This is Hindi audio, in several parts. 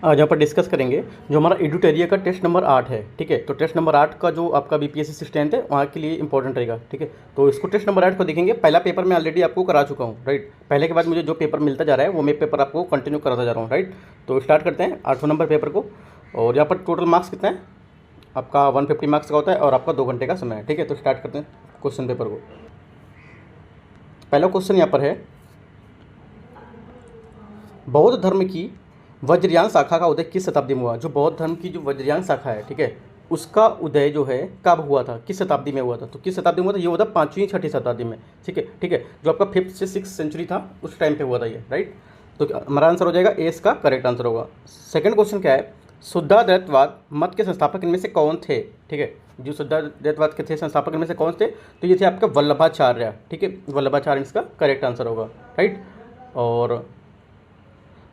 आज यहाँ पर डिस्कस करेंगे जो हमारा एडुटेरिया का टेस्ट नंबर 8 है। ठीक है, तो टेस्ट नंबर 8 का जो आपका बीपीएससी स्टैंड है वहाँ के लिए इंपॉर्टेंट रहेगा। ठीक है, तो इसको टेस्ट नंबर 8 को देखेंगे। पहला पेपर मैं ऑलरेडी आपको करा चुका हूँ, राइट। पहले के बाद मुझे जो पेपर मिलता जा रहा है वो मैं पेपर आपको कंटिन्यू कराता जा रहा हूँ, राइट। तो स्टार्ट करते हैं 8वें नंबर पेपर को। और यहाँ पर टोटल मार्क्स कितना है आपका 150 मार्क्स का होता है और आपका 2 घंटे का समय है। ठीक है, तो स्टार्ट करते हैं क्वेश्चन पेपर को। पहला क्वेश्चन यहाँ पर है, बौद्ध धर्म की वज्रयान शाखा का उदय किस शताब्दी में हुआ। जो बौद्ध धर्म की जो वज्रयान शाखा है, ठीक है, उसका उदय जो है कब हुआ था, किस शताब्दी में हुआ था। तो किस शताब्दी में हुआ था, ये हुआ था 5वीं 6वीं शताब्दी में। ठीक है, ठीक है, जो आपका 5th से 6th सेंचुरी था उस टाइम पे हुआ था ये, राइट। तो हमारा आंसर हो जाएगा ए, इसका करेक्ट आंसर होगा। सेकंड क्वेश्चन क्या है, शुद्धाद्वैतवाद मत के संस्थापक इनमें से कौन थे। ठीक है, जो शुद्धाद्वैतवाद के थे संस्थापक इनमें से कौन थे, तो ये थे आपका वल्लभाचार्य। ठीक है, वल्लभाचार्य इसका करेक्ट आंसर होगा, राइट। और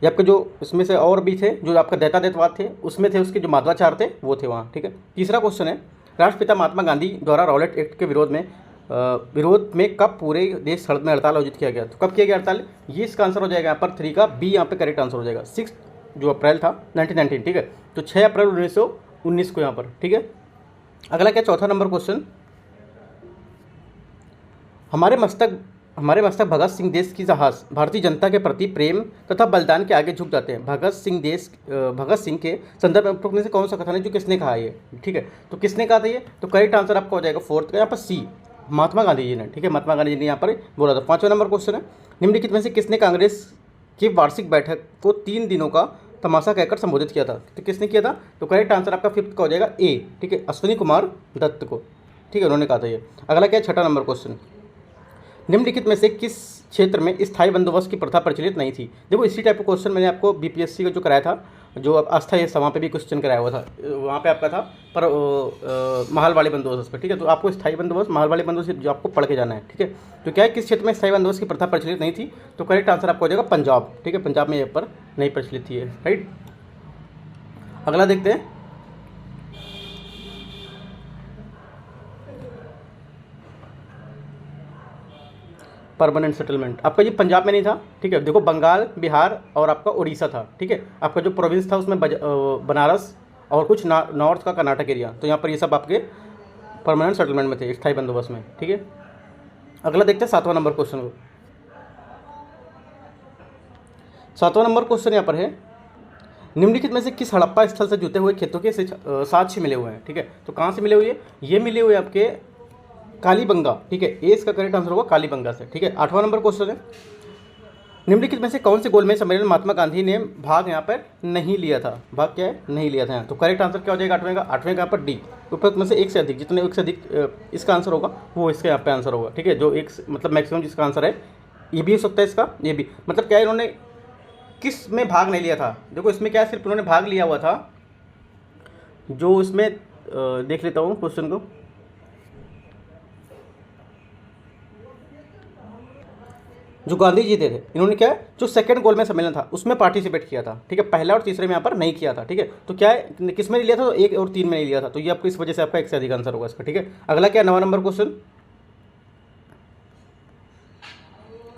ये आपके जो इसमें से और भी थे जो आपका दैतादैतवाद थे उसमें थे उसके जो माधवाचार्य थे वो थे वहाँ। ठीक है, तीसरा क्वेश्चन है, राष्ट्रपिता महात्मा गांधी द्वारा रॉलेट एक्ट के विरोध में कब पूरे देश सड़क में हड़ताल आयोजित किया गया। तो कब किया गया हड़ताल, ये इसका आंसर हो जाएगा यहाँ पर 3 का बी, यहाँ पे करेक्ट आंसर हो जाएगा 6 जो अप्रैल था 1919। ठीक है, तो 6 अप्रैल 1919 को यहाँ पर। ठीक है, अगला क्या, चौथा नंबर क्वेश्चन, हमारे मस्तक भगत सिंह देश की साहस भारतीय जनता के प्रति प्रेम तथा बलिदान के आगे झुक जाते हैं। भगत सिंह के संदर्भ में उपरोक्त में से कौन सा कथन है जो किसने कहा है ये। ठीक है, तो किसने कहा था ये, तो करेक्ट आंसर आपका हो जाएगा 4th का यहाँ पर सी, महात्मा गांधी जी ने। ठीक है, महात्मा गांधी जी ने यहाँ पर बोला था। 5वां नंबर क्वेश्चन है, निम्नलिखित में से किसने कांग्रेस की वार्षिक बैठक को 3 दिनों का तमाशा कहकर संबोधित किया था। तो किसने किया था, तो करेक्ट आंसर आपका 5th का हो जाएगा ए। ठीक है, अश्विनी कुमार दत्त को। ठीक है, उन्होंने कहा था ये। अगला क्या है, 6वां नंबर क्वेश्चन, निम्नलिखित में से किस क्षेत्र में स्थायी बंदोबस्त की प्रथा प्रचलित नहीं थी। देखो इसी टाइप का क्वेश्चन मैंने आपको बीपीएससी का जो कराया था, जो अस्थायी वहाँ पे भी क्वेश्चन कराया हुआ था, वहाँ पे आपका था पर महल वाले बंदोबस्त पर। ठीक है, तो आपको स्थायी बंदोबस्त महल वाले बंदोबस्त जो आपको पढ़ के जाना है। ठीक है, तो क्या है, किस क्षेत्र में स्थायी बंदोबस्त की प्रथा प्रचलित नहीं थी, तो करेक्ट आंसर आपको हो जाएगा पंजाब। ठीक है, पंजाब में यहाँ पर नहीं प्रचलित थी, राइट। अगला देखते हैं, परमानेंट सेटलमेंट आपका ये पंजाब में नहीं था। ठीक है, देखो बंगाल, बिहार और आपका उड़ीसा था। ठीक है, आपका जो प्रोविंस था उसमें बनारस और कुछ नॉर्थ का कर्नाटक एरिया, तो यहाँ पर ये सब आपके परमानेंट सेटलमेंट में थे, स्थायी बंदोबस्त में। ठीक है, अगला देखते हैं 7वां नंबर क्वेश्चन को। 7वां नंबर क्वेश्चन यहाँ पर है, निम्नलिखित में से किस हड़प्पा स्थल से जुते हुए खेतों के साक्ष्य मिले हुए हैं। ठीक है, तो कहाँ से मिले हुए, ये मिले हुए आपके कालीबंगा। ठीक है, ए इसका करेक्ट आंसर होगा कालीबंगा से। ठीक है, 8वां नंबर क्वेश्चन है, निम्नलिखित में से कौन से गोलमेज सम्मेलन महात्मा गांधी ने भाग यहाँ पर नहीं लिया था। भाग क्या है, नहीं लिया था यहाँ। तो करेक्ट आंसर क्या हो जाएगा 8वें का, 8वें का यहाँ पर डी, उपरोक्त में से एक से अधिक, जितने एक से अधिक इसका आंसर होगा वो इसका यहाँ पे आंसर होगा। ठीक है, जो एक मतलब मैक्सिमम जिसका आंसर है, ये भी हो सकता है इसका, ये भी। मतलब क्या है, इन्होंने किस में भाग नहीं लिया था। देखो इसमें क्या है, सिर्फ उन्होंने भाग लिया हुआ था, जो इसमें देख लेता हूँ क्वेश्चन को, जो गांधी जी थे इन्होंने क्या है, जो सेकंड गोलमेज सम्मेलन था उसमें पार्टिसिपेट किया था। ठीक है, पहला और तीसरे में यहाँ पर नहीं किया था। ठीक है, तो क्या है, किस में नहीं लिया था, तो 1 और 3 में नहीं लिया था, तो ये आपको इस वजह से आपका एक से अधिक आंसर होगा इसका। ठीक है, अगला क्या, 9वां नंबर क्वेश्चन।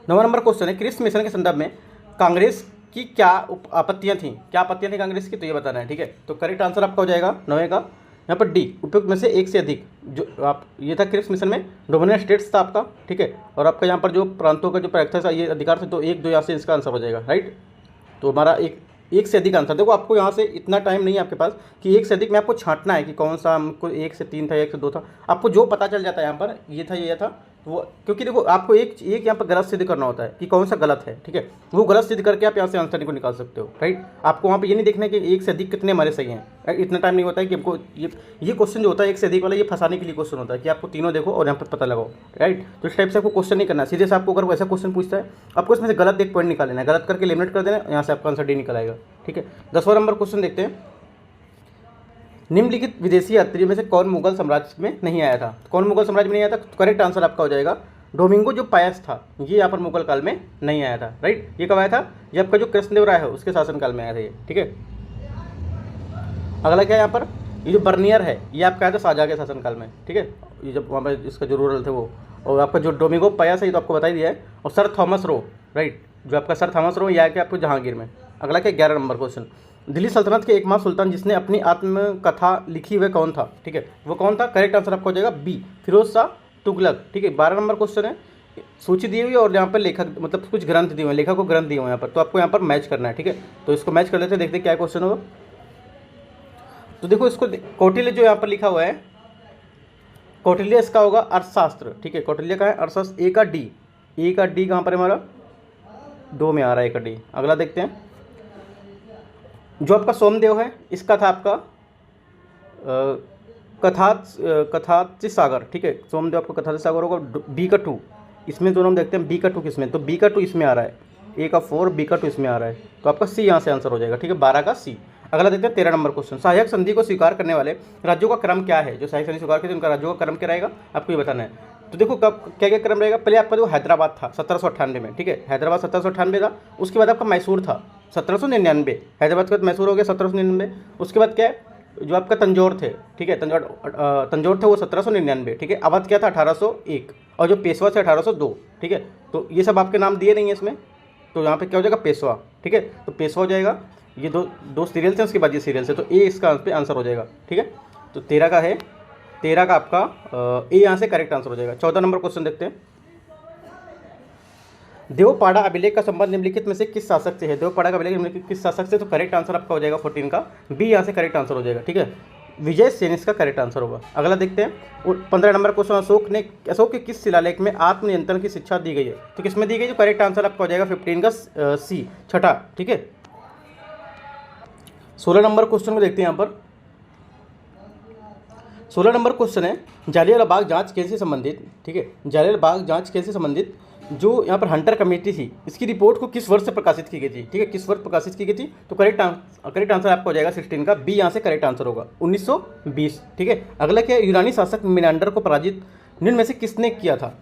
9वां नंबर क्वेश्चन है, क्रिप्स मिशन के संदर्भ में कांग्रेस की क्या आपत्तियां थी, क्या आपत्तियां थी कांग्रेस की, तो ये बताना है। ठीक है, तो करेक्ट आंसर आपका हो जाएगा 9वें का यहाँ पर डी, उपयुक्त में से एक से अधिक। जो आप ये था क्रिप्स मिशन में डोमिनेंट स्टेट्स था आपका। ठीक है, और आपका यहाँ पर जो प्रांतों का जो प्रयोग था ये अधिकार से, तो 1 2 यहाँ से इसका आंसर हो जाएगा, राइट। तो हमारा एक से अधिक आंसर। देखो आपको यहाँ से इतना टाइम नहीं है आपके पास कि एक से अधिक में आपको छांटना है कि कौन सा हमको 1 से 3 था, 1 से 2 था। आपको जो पता चल जाता है यहाँ पर ये था, ये था वो, क्योंकि देखो आपको एक यहाँ पर गलत सिद्ध करना होता है कि कौन सा गलत है। ठीक है, वो गलत सिद्ध करके आप यहाँ से आंसर को निकाल सकते हो, राइट। आपको वहाँ पे ये नहीं देखना है कि एक से अधिक कितने हमारे सही हैं। इतना टाइम नहीं होता है कि हमको ये क्वेश्चन जो होता है एक से अधिक वाला, ये फंसाने के लिए क्वेश्चन होता है कि आपको तीनों देखो और यहाँ पर पता लगाओ, राइट। तो इस टाइप से आपको क्वेश्चन नहीं करना, सीधे से आपको अगर वैसा क्वेश्चन पूछता है आपको इसमें से गलत एक पॉइंट निकाल लेना है, गलत करके एलिमिनेट कर देना, यहाँ से आपका आंसर डी निकल आएगा। ठीक है, 10वां नंबर क्वेश्चन देखते हैं, निम्नलिखित विदेशी यात्रियों में से कौन मुगल साम्राज्य में नहीं आया था। कौन मुगल साम्राज्य में नहीं आया था, तो करेक्ट आंसर आपका हो जाएगा डोमिंगो जो पायस था, ये यहाँ पर मुगल काल में नहीं आया था, राइट। ये कब आया था, ये आपका जो कृष्णदेव राय है उसके शासनकाल में आया था ये। ठीक है, अगला क्या है यहाँ पर, ये जो बर्नियर है ये आपका आया था शाहजहाँ के शासनकाल में। ठीक है, ये जब वहाँ पर इसका जो रूरल थे वो, और आपका जो डोमिंगो पायस है ये तो आपको बता ही दिया है, और सर थॉमस रो, राइट, जो आपका सर थॉमस रो ये आया कि आपको जहांगीर में। अगला क्या, 11 नंबर क्वेश्चन, दिल्ली सल्तनत के एकमात्र सुल्तान जिसने अपनी आत्मकथा लिखी वह कौन था? ठीक है, वो कौन था? करेक्ट आंसर आपका हो जाएगा बी, फिरोज शाह तुगलक। ठीक है, 12 नंबर क्वेश्चन है, सूची दी हुई है और यहाँ पर लेखक मतलब कुछ ग्रंथ दिए हुए हैं, लेखक को ग्रंथ दिए हुए हैं यहाँ पर, तो आपको यहाँ पर मैच करना है। ठीक है, तो इसको मैच कर लेते हैं, देखते हैं क्या क्वेश्चन होगा। तो देखो इसको कौटिल्य जो यहाँ पर लिखा हुआ है, कौटिल्य इसका होगा अर्थशास्त्र। ठीक है, कौटिल्य का है अर्थशास्त्र, ए का डी, ए का डी कहाँ पर है हमारा? 2 में आ रहा है, ए का डी। अगला देखते हैं, जो आपका सोमदेव है इसका था आपका कथाच सागर। ठीक है, सोमदेव आपका कथाच सागर होगा, बी का 2। इसमें दोनों हम देखते हैं बी का 2 किसमें, तो बी का 2 इसमें आ रहा है, ए का 4, बी का 2 इसमें आ रहा है, तो आपका सी यहाँ से आंसर हो जाएगा। ठीक है, 12 का सी। अगला देखते हैं 13 नंबर क्वेश्चन, सहायक संधि को स्वीकार करने वाले राज्यों का क्रम क्या है? जो सहायक संधि स्वीकार करते उनका राज्यों का क्रम क्या रहेगा, आपको ये बताना है। तो देखो कब क्या क्या क्रम रहेगा, पहले आपका जो हैदराबाद था 1798 में। ठीक है, हैदराबाद 1798 था, उसके बाद आपका मैसूर था 1799, हैदराबाद के बाद मैसूर हो गया 1799। उसके बाद क्या है, जो आपका तंजौर थे, ठीक है, तंजौर थे वो 1799। ठीक है, अवध क्या था 1801, और जो पेशवा थे 1802। ठीक है, तो ये सब आपके नाम दिए नहीं है इसमें, तो यहाँ पे क्या हो जाएगा पेशवा। ठीक है, तो पेशवा हो जाएगा, ये दो सीरियल थे, उसके बाद ये सीरियल है, तो ए इसका पे आंसर हो जाएगा। ठीक है, तो 13 का है, 13 का आपका ए यहाँ से करेक्ट आंसर हो जाएगा। 14 नंबर क्वेश्चन देखते हैं, देवपाड़ा अभिलेख का संबंध निम्नलिखित में से किस शासक से है? देवपाड़ा का अभिलेख निम्नलिखित किस शासक से? तो करेक्ट आंसर आपका हो जाएगा 14 का बी, यहाँ से करेक्ट आंसर हो जाएगा। ठीक है, विजय सेन इसका करेक्ट आंसर होगा। अगला देखते हैं 15 नंबर क्वेश्चन, अशोक के किस शिलालेख में आत्मनियंत्रण की शिक्षा दी गई है? तो किसमें दी गई? जो करेक्ट आंसर आपका हो जाएगा 15 का सी, छठा। ठीक है, 16 नंबर क्वेश्चन को देखते हैं यहाँ पर। 16 नंबर क्वेश्चन है, जालियांवाला बाग जांच केस से संबंधित। ठीक है, जालियांवाला बाग जांच केस से संबंधित जो यहाँ पर हंटर कमेटी थी, इसकी रिपोर्ट को किस वर्ष से प्रकाशित की गई थी? ठीक है, किस वर्ष प्रकाशित की गई थी? तो करेक्ट आंसर आपका हो जाएगा 16 का बी, यहाँ से करेक्ट आंसर होगा 1920। ठीक है, अगला क्या है, यूनानी शासक मिनांडर को पराजित निम्न में से किसने किया था?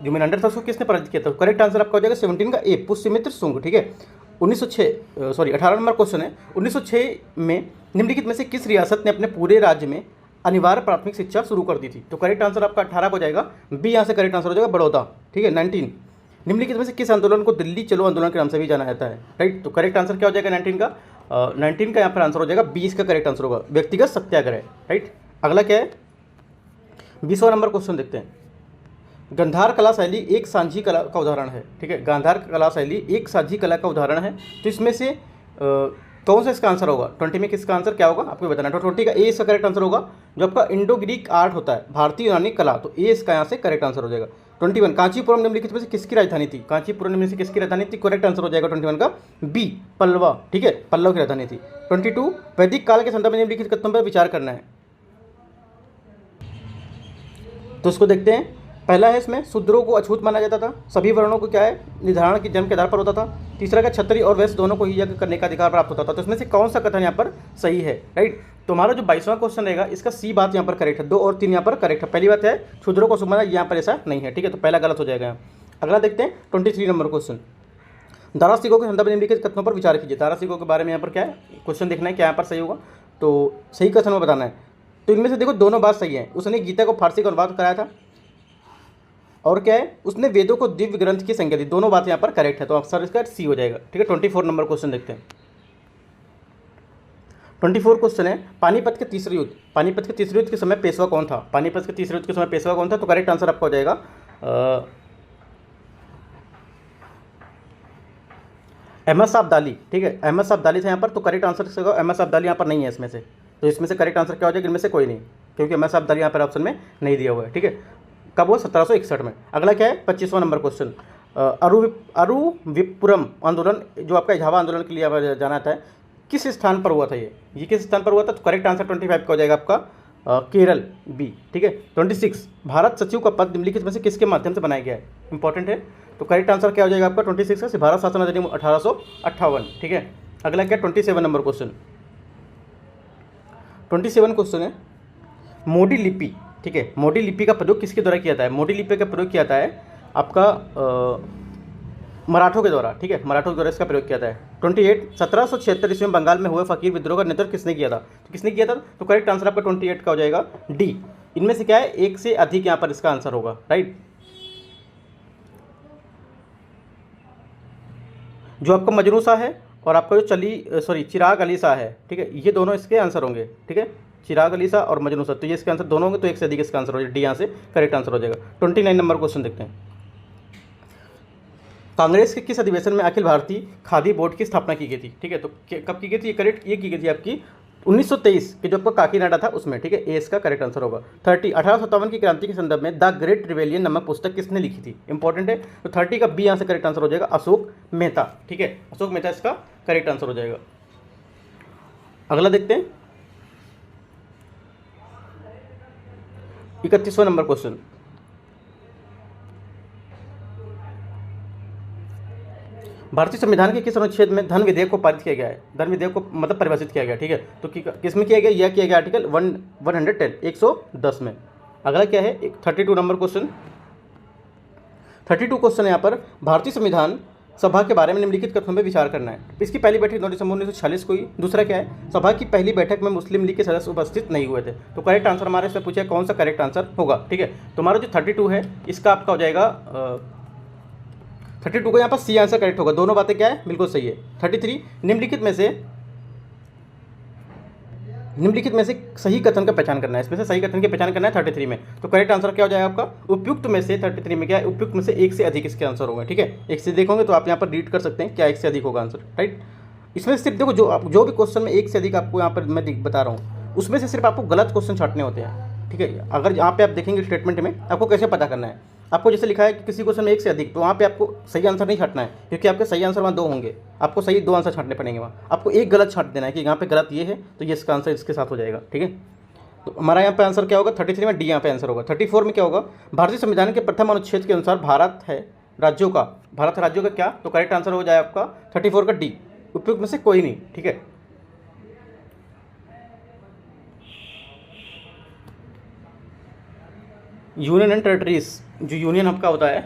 जो मिनांडर था उसको किसने पराजित किया था? करेक्ट आंसर आपका हो जाएगा 17 का ए, पुष्यमित्र शुंग। ठीक है, 18 नंबर क्वेश्चन है, 1906 में निम्नलिखित में से किस रियासत ने अपने पूरे राज्य में अनिवार्य प्राथमिक शिक्षा शुरू कर दी थी? तो करेक्ट आंसर आपका 18 हो जाएगा बी, यहाँ से करेक्ट आंसर हो जाएगा बड़ौदा। ठीक है, 19 निम्नलिखित में से किस आंदोलन को दिल्ली चलो आंदोलन के नाम से भी जाना जाता है? राइट, तो करेक्ट आंसर क्या हो जाएगा 19 का? 19 का यहाँ पर आंसर हो जाएगा 20 का करेक्ट आंसर होगा, व्यक्तिगत सत्याग्रह। राइट, अगला क्या है, 20वां नंबर क्वेश्चन देखते हैं, गांधार कला शैली एक सांझी कला का उदाहरण है। ठीक है, गांधार कला शैली एक सांझी कला का उदाहरण है, तो इसमें से कौन सा इसका आंसर होगा? 20 में किसका आंसर क्या होगा आपको बताना है। तो 20 का ए इसका करेक्ट आंसर होगा, जो आपका इंडो ग्रीक आर्ट होता है, भारतीय यूनानी कला, तो ए इसका यहाँ से करेक्ट आंसर हो जाएगा। 21 कांचीपुरम निम्नलिखित में से किसकी राजधानी थी? कांचीपुरम निम्नलिखित से किसकी राजधानी थी? करेक्ट आंसर हो जाएगा 21 का बी, पल्लवा। ठीक है, पल्लव की राजधानी थी। 22 वैदिक काल के संदर्भ में निम्नलिखित कथनों पर विचार करना है, तो इसको देखते हैं। पहला है, इसमें शूद्रों को अछूत माना जाता था, सभी वर्णों को क्या है निर्धारण की जन्म के आधार पर होता था। तीसरा का क्षत्रिय और वैश्य दोनों को ही यज्ञ करने का अधिकार प्राप्त होता था, तो इसमें से कौन सा कथन यहाँ पर सही है? राइट, तो हमारा जो 22वां क्वेश्चन रहेगा इसका सी बात यहाँ पर करेक्ट है, 2 और 3 यहाँ पर करेक्ट है। पहली बात है शूद्रों को सुमाना, यहाँ पर ऐसा नहीं है। ठीक है, तो पहला गलत हो जाएगा यहाँ। अगला देखते हैं 23 नंबर क्वेश्चन, दारा सिकों के संदर्भ में निम्नलिखित कथनों पर विचार कीजिए। दारा सिकों के बारे में यहाँ पर क्या है क्वेश्चन देखना है, क्या यहाँ पर सही होगा, तो सही कथन में बताना है। तो इनमें से देखो दोनों बात सही है, उसने गीता को फारसी का अनुवाद कराया था, और क्या है उसने वेदों को दिव्य ग्रंथ की संज्ञा दी, दोनों बात यहाँ पर करेक्ट है, तो आंसर इसका सी हो जाएगा। ठीक है, 24 नंबर क्वेश्चन देखते हैं। 24 क्वेश्चन है, पानीपत के तीसरे युद्ध, पानीपत के तीसरे युद्ध के समय पेशवा कौन था? पानीपत के तीसरे युद्ध के समय पेशवा कौन था? तो करेक्ट आंसर आपका हो जाएगा अहमद शाह अब्दाली। ठीक है, अहमद शाह अब्दाली था यहाँ पर, तो करेक्ट आंसर होगा अहमद शाह अब्दाली यहाँ पर नहीं है इसमें से, तो इसमें से करेक्ट आंसर क्या हो जाएगा? इनमें से कोई नहीं, क्योंकि अहमद शाह अब्दाली यहाँ पर ऑप्शन में नहीं दिया हुआ है। ठीक है, कब वो 1761 में। अगला क्या है 25वां नंबर क्वेश्चन, अरुविपुरम आंदोलन जो आपका इजावा आंदोलन के लिए जाना था, किस स्थान पर हुआ था? ये किस स्थान पर हुआ था? तो करेक्ट आंसर 25 का हो जाएगा आपका केरल बी। ठीक है, 26 भारत सचिव का पद निम्नलिखित में से किसके माध्यम से बनाया गया है? इंपॉर्टेंट है, तो करेक्ट आंसर क्या हो जाएगा आपका 26 का भारत शासन अधिनियम 1858। ठीक है, अगला क्या 27 नंबर क्वेश्चन, 27 क्वेश्चन है मोडी लिपि। ठीक है, मोडी लिपि का प्रयोग किसके द्वारा किया जाता है? मोडी लिपि का प्रयोग किया जाता है आपका मराठों के द्वारा। ठीक है, मराठों के द्वारा इसका प्रयोग किया जाता है। 28 1776 ईस्वी में बंगाल में हुए फकीर विद्रोह का नेतृत्व किसने किया था? तो किसने किया था? तो करेक्ट आंसर आपका 28 का हो जाएगा डी। इनमें से क्या है एक से अधिक यहाँ पर इसका आंसर होगा। राइट, जो आपका मजनू शाह है और आपका जो चिराग अली शाह है, ठीक है, ये दोनों इसके आंसर होंगे, ठीक है, चिराग अली शाह और मजनू सर, तो ये इसके आंसर दोनों होंगे, तो एक से अधिक इसका आंसर हो जाएगा, डी यहाँ से करेक्ट आंसर हो जाएगा। 29 नंबर क्वेश्चन देखते हैं। कांग्रेस के किस अधिवेशन में अखिल भारतीय खादी बोर्ड की स्थापना की गई थी, ठीक है, तो कब की गई थी, ये की गई थी आपकी 1923 के जो आपका काकीनाडा था उसमें, ठीक है, ए इसका करेक्ट आंसर होगा। 1857 की क्रांति के संदर्भ में द ग्रेट रिवेलियन नामक पुस्तक किसने लिखी थी, इंपॉर्टेंट है, तो 30 का बी यहाँ से करेक्ट आंसर हो जाएगा, अशोक मेहता, ठीक है, अशोक मेहता इसका करेक्ट आंसर हो जाएगा। अगला देखते हैं 31वां नंबर क्वेश्चन। भारतीय संविधान के किस अनुच्छेद में धन विधेयक को पारित किया गया है, धन विधेयक को मतलब परिभाषित किया गया, ठीक है, तो किसमें किया गया, यह किया गया आर्टिकल 110 में। अगला क्या है 32 नंबर क्वेश्चन। 32 क्वेश्चन है यहाँ पर, भारतीय संविधान सभा के बारे में निम्नलिखित कथनों पर विचार करना है। इसकी पहली बैठक 9 दिसंबर 1946 को हुई। दूसरा क्या है, सभा की पहली बैठक में मुस्लिम लीग के सदस्य उपस्थित नहीं हुए थे। तो करेक्ट आंसर हमारे इसमें पूछा कौन सा करेक्ट आंसर होगा, ठीक है, तो हमारा जो 32 है इसका आपका हो जाएगा 32 को यहाँ पर सी आंसर करेक्ट होगा, दोनों बातें क्या है बिल्कुल सही है। 33 निम्नलिखित में से सही कथन का पहचान करना है, इसमें से सही कथन की पहचान करना है 33 में, तो करेक्ट आंसर क्या हो जाएगा आपका, उपयुक्त में से 33 में क्या है, उपयुक्त में से एक से अधिक इसके आंसर होंगे, ठीक है, एक से देखोगे तो आप यहाँ पर रीड कर सकते हैं क्या एक से अधिक होगा आंसर, राइट। इसमें सिर्फ देखो जो भी क्वेश्चन में एक से अधिक आपको यहाँ पर मैं बता रहा हूँ उसमें से सिर्फ आपको गलत क्वेश्चन छांटने होते हैं, ठीक है। अगर यहाँ पे आप देखेंगे स्टेटमेंट में आपको कैसे पता करना है, आपको जैसे लिखा है कि किसी क्वेश्चन में एक से अधिक, तो वहाँ पे आपको सही आंसर नहीं छांटना है, क्योंकि आपके सही आंसर वहाँ 2 होंगे, आपको सही 2 आंसर छांटने पड़ेंगे, वहाँ आपको एक गलत छांट देना है कि यहाँ पे गलत ये है तो ये इसका आंसर इसके साथ हो जाएगा, ठीक है। तो हमारा यहाँ पे आंसर क्या होगा 33 में, डी यहाँ पे आंसर होगा। 34 में क्या होगा, भारतीय संविधान के प्रथम अनुच्छेद के अनुसार भारत राज्यों का क्या, तो करेक्ट आंसर हो जाए आपका 34 का डी, उपयुक्त में से कोई नहीं, ठीक है। यूनियन एंड टेरिटरीज, जो यूनियन आपका होता है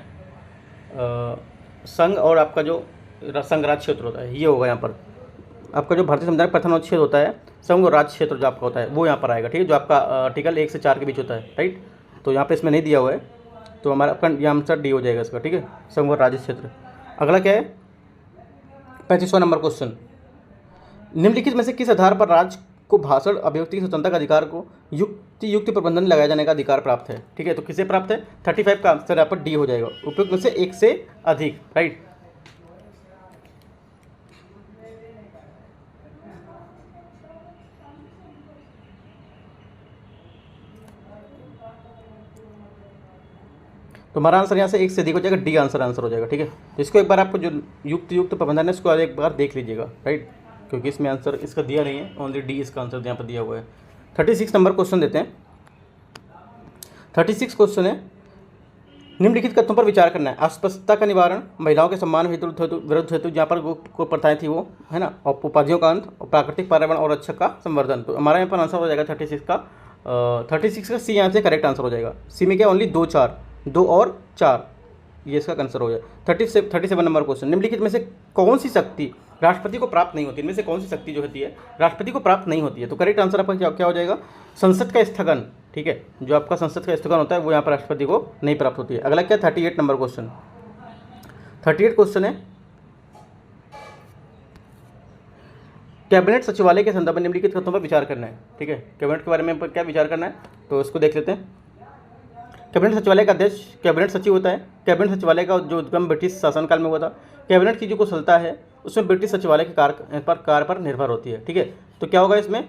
संघ और आपका जो संघ राज्य क्षेत्र होता है, ये होगा यहाँ पर आपका जो भारतीय संविधान का प्रथम अनुच्छेद होता है, संघ और राज्य क्षेत्र जो आपका होता है वो यहाँ पर आएगा, ठीक है, जो आपका आर्टिकल 1 से 4 के बीच होता है, राइट। तो यहाँ पे इसमें नहीं दिया हुआ है, तो हमारा आपका यहाँ आंसर डी हो जाएगा इसका, ठीक है, संघ और राज्य क्षेत्र। अगला क्या है 35वां नंबर क्वेश्चन, निम्नलिखित में से किस आधार पर राज्य को भाषण अभिव्यक्ति की स्वतंत्रता का अधिकार को युक्त प्रबंधन लगाए जाने का अधिकार प्राप्त है, ठीक है, तो किसे प्राप्त है, 35 का आंसर यहाँ पर डी हो जाएगा, उपयुक्त में से एक से अधिक, राइट। तो हमारा आंसर यहाँ से एक से अधिक हो जाएगा, डी आंसर हो जाएगा, ठीक है। तो इसको एक बार आपको जो युक्त प्रबंधन है इसको एक बार देख लीजिएगा, राइट, क्योंकि इसमें आंसर इसका दिया नहीं है, ओनली डी इसका आंसर यहाँ पर दिया हुआ है। 36 नंबर क्वेश्चन देते हैं। 36 क्वेश्चन है, निम्नलिखित कथनों पर विचार करना है। अस्पृश्यता का निवारण, महिलाओं के सम्मान विरुद्ध हेतु जहाँ पर को प्रथाएं थी वो, है ना, और उपाधियों का अंत, और प्राकृतिक पर्यावरण और रक्षक का संवर्धन। तो हमारा यहाँ पर आंसर हो जाएगा 36 का सी यहाँ से करेक्ट आंसर हो जाएगा। सी में क्या ओनली 2 और 4 ये इसका आंसर हो जाए। 37 नंबर क्वेश्चन, निम्नलिखित में से कौन सी शक्ति राष्ट्रपति को प्राप्त नहीं होती, इनमें से कौन सी शक्ति जो होती है राष्ट्रपति को प्राप्त नहीं होती है, तो करेक्ट आंसर आपका क्या हो जाएगा, संसद का स्थगन, ठीक है, जो आपका संसद का स्थगन होता है वो यहाँ पर राष्ट्रपति को नहीं प्राप्त होती है। अगला क्या 38 नंबर क्वेश्चन। 38 क्वेश्चन है, कैबिनेट सचिवालय के संदर्भ में निम्नलिखित कथनों पर विचार करना है, ठीक है, कैबिनेट के बारे में क्या विचार करना है, तो इसको देख लेते हैं। कैबिनेट सचिवालय का अध्यक्ष कैबिनेट सचिव होता है। कैबिनेट सचिवालय का जो उद्गम ब्रिटिश शासनकाल में हुआ था। कैबिनेट की जो कुशलता है उसमें ब्रिटिश सचिवालय के कार्य पर निर्भर होती है, ठीक है। तो क्या होगा इसमें,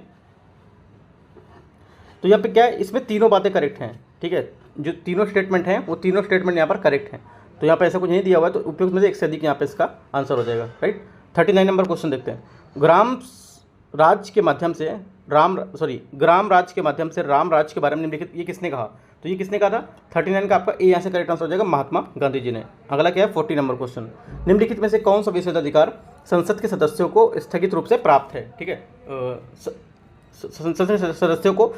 तो यहाँ पे क्या है, इसमें तीनों बातें करेक्ट हैं, ठीक है, जो तीनों स्टेटमेंट हैं वो तीनों स्टेटमेंट यहाँ पर करेक्ट हैं। तो यहाँ पर ऐसा कुछ नहीं दिया हुआ है, तो उपयुक्त में से एक से अधिक यहाँ पे इसका आंसर हो जाएगा, राइट। 39 नंबर क्वेश्चन देखते हैं। ग्राम राज्य के माध्यम से राम राज्य के बारे में निम्नलिखित ये किसने कहा, तो ये किसने कहा था 39 का आपका ए यहाँ से करेक्ट आंसर हो जाएगा, महात्मा गांधी जी ने। अगला क्या है 40 नंबर क्वेश्चन, निम्नलिखित में से कौन सा विशेषाधिकार संसद के सदस्यों को स्थगित रूप से प्राप्त है, ठीक है, संसद के सदस्यों को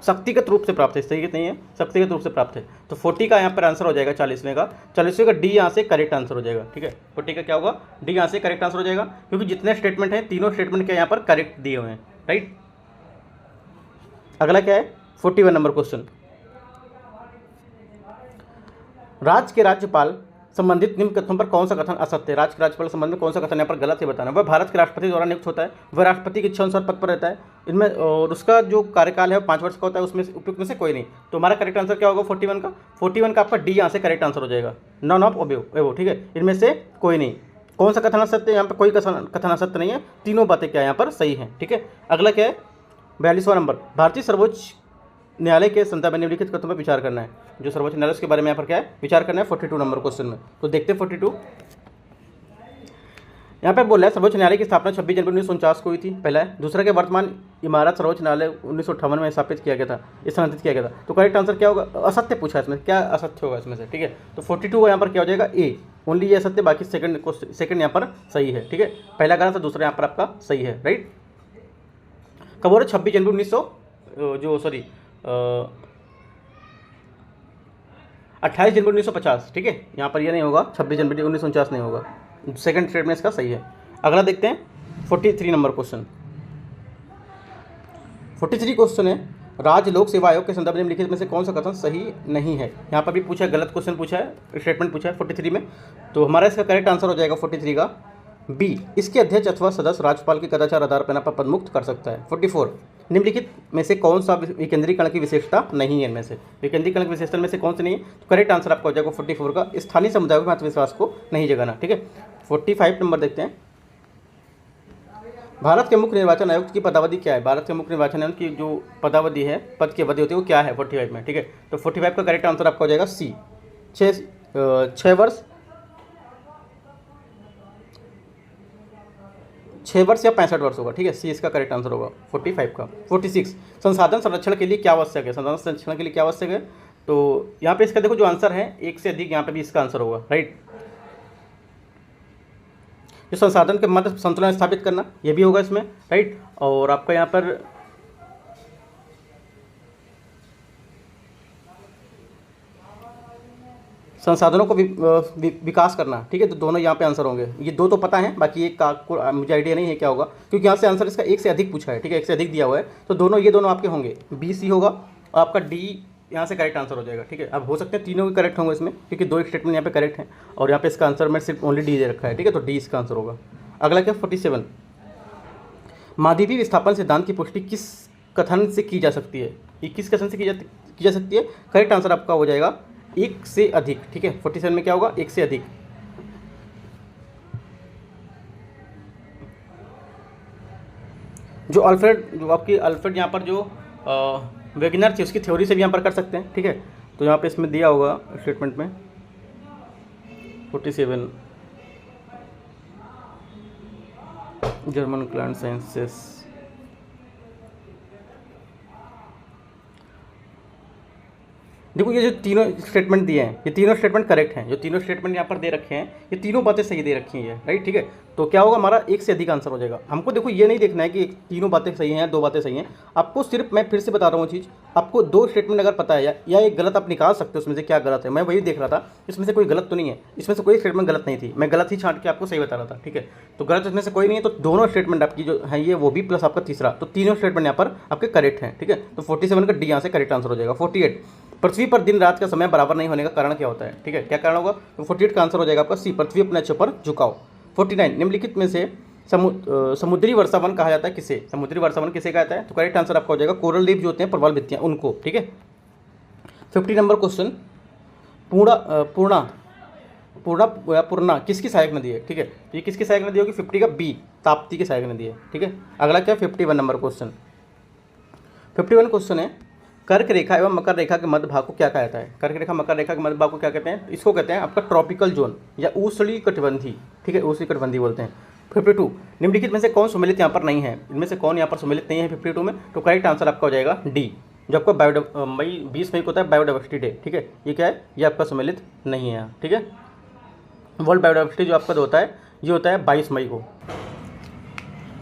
शक्तिगत रूप से प्राप्त है, स्थगित नहीं है, शक्तिगत रूप से प्राप्त है। तो 40 का यहाँ पर आंसर हो जाएगा 40वें का डी यहाँ से करेक्ट आंसर हो जाएगा, ठीक है, 40 का क्या होगा, डी यहाँ से करेक्ट आंसर हो जाएगा, क्योंकि जितने स्टेटमेंट हैं तीनों स्टेटमेंट के यहाँ पर करेक्ट दिए हुए हैं, राइट। अगला क्या है 41 नंबर क्वेश्चन, राज्य के राज्यपाल संबंधित निम्न कथनों पर कौन सा कथन असत्य है? राष्ट्र के राज्यपाल के संबंध में कौन सा कथन यहाँ पर गलत है बताना। वह भारत के राष्ट्रपति द्वारा नियुक्त होता है, वह राष्ट्रपति की इच्छा अनुसार पद पर रहता है इनमें, और उसका जो कार्यकाल है वो 5 वर्ष का होता है, उसमें उपयुक्त में से कोई नहीं। तो हमारा करेक्ट आंसर क्या होगा 41 का? 41 का आपका डी यहाँ से करेक्ट आंसर हो जाएगा, नॉन ऑफ ओबे, ठीक है, इनमें से कोई नहीं। कौन सा कथन असत्य है? यहाँ पर कोई कथन असत्य नहीं है, तीनों बातें क्या यहाँ पर सही हैं, ठीक है। अगला क्या है 42वां नंबर, भारतीय सर्वोच्च न्यायालय के संदर्भ में निम्नलिखित कथनों पर विचार करना है। जो सर्वोच्च न्यायालय उसके बारे में यहाँ पर क्या है विचार करना है 42 नंबर क्वेश्चन में। तो देखते हैं 42 यहाँ पर बोल रहा है सर्वोच्च न्यायालय की स्थापना 26 जनवरी 1949 को हुई थी, पहला है। दूसरा के वर्तमान इमारत सर्वोच्च न्यायालय 1958 में स्थापित किया गया था, स्थानांतरित किया गया था। तो करेक्ट आंसर क्या होगा? असत्य पूछा है इसमें, क्या असत्य होगा इसमें से, ठीक है। तो 42 यहाँ पर क्या हो जाएगा ए, ओनली ये असत्य, बाकी सेकंड यहाँ पर सही है, ठीक है। पहला गलत है, दूसरा यहाँ पर आपका सही है, राइट। कब हो रहा है 26 जनवरी 28 जनवरी 1950, ठीक है। यहाँ पर ये नहीं होगा, 26 जनवरी 1949 नहीं होगा, सेकंड स्टेटमेंट इसका सही है। अगला देखते हैं 43 नंबर क्वेश्चन। 43 क्वेश्चन है, राज्य लोक सेवा आयोग के संदर्भ में निम्नलिखित में से कौन सा कथन सही नहीं है? यहाँ पर भी पूछा है, गलत क्वेश्चन पूछा है, स्टेटमेंट पूछा है 43 में। तो हमारा इसका करेक्ट आंसर हो जाएगा 43 का बी, इसके अध्यक्ष अथवा सदस्य राज्यपाल के कदाचार आधार पर पद मुक्त कर सकता है। 44 निम्नलिखित में से कौन सा विकेंद्रीकरण की विशेषता नहीं है? इनमें से विकेंद्रीकरण की विशेषता में से कौन सी नहीं है? तो करेक्ट आंसर आपका हो जाएगा 44 का स्थानीय समुदाय के आत्मविश्वास को नहीं जगाना, ठीक है। 45 नंबर देखते हैं, भारत के मुख्य निर्वाचन आयुक्त की पदावधि क्या है? भारत के मुख्य निर्वाचन आयुक्त की जो पदावधि है, पद की अवधि होती है, वो क्या है 45 में, ठीक है। तो 45 का करेक्ट आंसर आपका हो जाएगा सी, 6 वर्ष 6 वर्ष या 65 वर्ष होगा, ठीक है। सी इसका करेक्ट आंसर होगा 45 का। 46 संसाधन संरक्षण के लिए क्या आवश्यक है? संसाधन संरक्षण के लिए क्या आवश्यक है? तो यहाँ पे इसका देखो जो आंसर है एक से अधिक, यहाँ पे भी इसका आंसर होगा, राइट। जो संसाधन के मध्य संतुलन स्थापित करना, ये भी होगा इसमें, राइट। और आपका यहाँ पर संसाधनों को विकास करना, ठीक है। तो दोनों यहाँ पे आंसर होंगे, ये दो तो पता है, बाकी एक का मुझे आइडिया नहीं है क्या होगा, क्योंकि यहाँ से आंसर इसका एक से अधिक पूछा है, ठीक है, एक से अधिक दिया हुआ है। तो दोनों ये दोनों आपके होंगे, बी सी होगा और आपका डी यहाँ से करेक्ट आंसर हो जाएगा, ठीक है। अब हो सकते हैं तीनों भी करेक्ट होंगे इसमें, क्योंकि दो स्टेटमेंट यहाँ पे करेक्ट हैं और यहाँ पे इसका आंसर में सिर्फ ओनली डी दे रखा है, ठीक है। तो डी इसका आंसर होगा। अगला क्या 47 माध्यमिक विस्थापन सिद्धांत की पुष्टि किस कथन से की जा सकती है? ये किस कथन से की जा सकती है? करेक्ट आंसर आपका हो जाएगा एक से अधिक, ठीक है। 47 में क्या होगा? एक से अधिक। जो अल्फ्रेड यहाँ पर जो वेगनर थी उसकी थ्योरी से भी यहाँ पर कर सकते हैं, ठीक है। तो यहाँ पे इसमें दिया होगा स्टेटमेंट में 47 जर्मन क्लाइंट साइंसेस, देखो ये जो तीनों स्टेटमेंट दिए हैं, ये तीनों स्टेटमेंट करेक्ट हैं। जो तीनों स्टेटमेंट यहाँ पर दे रखे हैं, ये तीनों बातें सही दे रखी हैं, राइट, ठीक है। तो क्या होगा हमारा एक से अधिक आंसर हो जाएगा। हमको देखो ये नहीं देखना है कि तीनों बातें सही हैं, दो बातें सही हैं। आपको सिर्फ, मैं फिर से बता रहा हूँ चीज़, आपको दो स्टेटमेंट अगर पता है या एक गलत आप निकाल सकते हो उसमें से क्या गलत है। मैं वही देख रहा था, इसमें से कोई गलत तो नहीं है, इसमें से कोई स्टेटमेंट गलत नहीं थी, मैं गलत ही छांट के आपको सही बता रहा था, ठीक है। तो गलत इसमें से कोई नहीं है, तो दोनों स्टेटमेंट आपकी जो है ये वो भी प्लस आपका तीसरा, तो तीनों स्टेटमेंट यहाँ पर आपके करेक्ट हैं, ठीक है। तो 47 का डी यहाँ से करेक्ट आंसर हो जाएगा। 48 पृथ्वी पर दिन रात का समय बराबर नहीं होने का कारण क्या होता है? ठीक है, क्या कारण होगा? तो 48 का आंसर हो जाएगा आपका सी, पृथ्वी अपने अक्ष पर झुकाव। 49 निम्नलिखित में से समुद्री वर्षावन कहा जाता है किसे? समुद्री वर्षावन किसे कहा जाता है? तो करेक्ट आंसर आपका हो जाएगा कोरल रीफ जो होते हैं, प्रवाल भित्तियां, उनको, ठीक है। 50 नंबर क्वेश्चन, पूर्णा किसकी सहायक नदी है? ठीक है, ये किसकी सहायक नदी होगी? 50 का बी, ताप्ती की सहायक नदी है, ठीक है। अगला क्या? 51 नंबर क्वेश्चन। 51 क्वेश्चन है, कर्क रेखा एवं मकर रेखा के मध्य भाग को क्या कहा जाता है? कर्क रेखा मकर रेखा के मध्य भाग को क्या कहते हैं? इसको कहते हैं आपका ट्रॉपिकल जोन या उष्णकटिबंधी, ठीक है, उष्णकटिबंधी बोलते हैं। 52 निम्नलिखित में से कौन सम्मिलित यहाँ पर नहीं है? इनमें से कौन यहाँ पर सम्मिलित नहीं है 52 में? तो करेक्ट आंसर आपका हो जाएगा डी, जो आपका 20 मई को होता है बायोडाइवर्सिटी डे, ठीक है। ये क्या है? ये आपका सम्मिलित नहीं है यहाँ, ठीक है। वर्ल्ड बायोडाइवर्सिटी जो आपका होता है, ये होता है 22 मई को।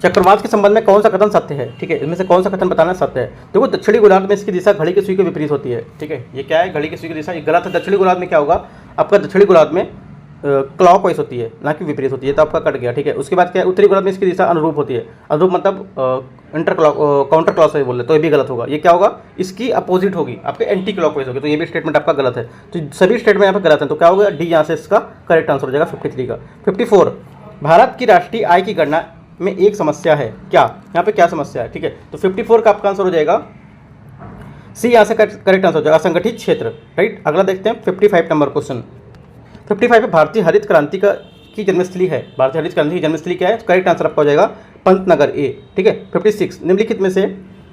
चक्रवात के संबंध में कौन सा कथन सत्य है? ठीक है, इनमें से कौन सा कथन बताना सत्य है? देखो दक्षिणी गोलार्ध में इसकी दिशा घड़ी की सुई के विपरीत होती है, ठीक है। ये क्या है? घड़ी की सुई की दिशा, ये गलत है। दक्षिणी गोलार्ध में क्या होगा? आपका दक्षिणी गोलार्ध में क्लॉक वाइज होती है, ना कि विपरीत होती है, तो आपका कट गया। ठीक है, उसके बाद क्या है, उत्तरी गोलार्ध में इसकी दिशा अनुरूप होती है। अनुरूप मतलब काउंटर क्लॉक वाइज बोल रहे, तो ये भी गलत होगा। ये क्या होगा, इसकी अपोजिट होगी, आपके एंटी क्लॉक वाइज होगी, तो ये भी स्टेटमेंट आपका गलत है। तो सभी स्टेटमेंट यहाँ पर गलत है, तो क्या होगा, डी यहाँ से इसका करेक्ट आंसर हो जाएगा 53 का। 54, भारत की राष्ट्रीय आय की गणना में एक समस्या है क्या, यहाँ पे क्या समस्या है। ठीक है, तो 54 का आपका आंसर हो जाएगा सी, यहाँ से करेक्ट आंसर हो जाएगा असंगठित क्षेत्र। राइट, अगला देखते हैं 55 नंबर क्वेश्चन। 55 में भारतीय हरित क्रांति की जन्मस्थली है, भारतीय हरित क्रांति की जन्मस्थली क्या है, करेक्ट आंसर आपका हो जाएगा पंतनगर ए। ठीक है, 56, निम्नलिखित में से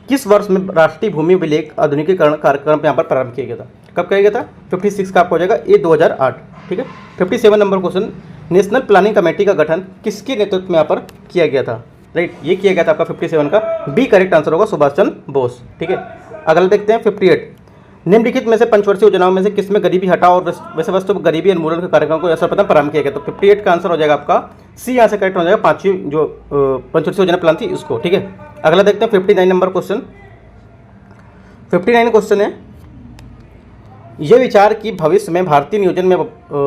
किस वर्ष में राष्ट्रीय भूमि अभिलेख आधुनिकीकरण कार्यक्रम यहाँ पर प्रारंभ किया गया था, कब किया गया था। 56 का आपको हो जाएगा ए 2008। ठीक है, 57 number question, national planning committee का गठन किसके नेतृत्व में यहाँ पर किया गया था। राइट, ये किया गया था आपका 57 का बी करेक्ट आंसर होगा सुभाष चंद्र बोस। ठीक है, अगला देखते हैं 58, निम्नलिखित में से पंचवर्षीय योजनाओं में से किसमें गरीबी हटाओ और वैसे वस्तु गरीबी उन्मूलन के कार्यक्रम को सर्वप्रथम प्रारंभ किया गया, तो 58 का आंसर हो जाएगा आपका सी, यहाँ से करेक्ट हो जाएगा पांचवी जो पंचवर्षीय योजना प्लान थी उसको। ठीक है, अगला देखते हैं 59 नंबर क्वेश्चन। 59 क्वेश्चन है, यह विचार कि भविष्य में भारतीय नियोजन में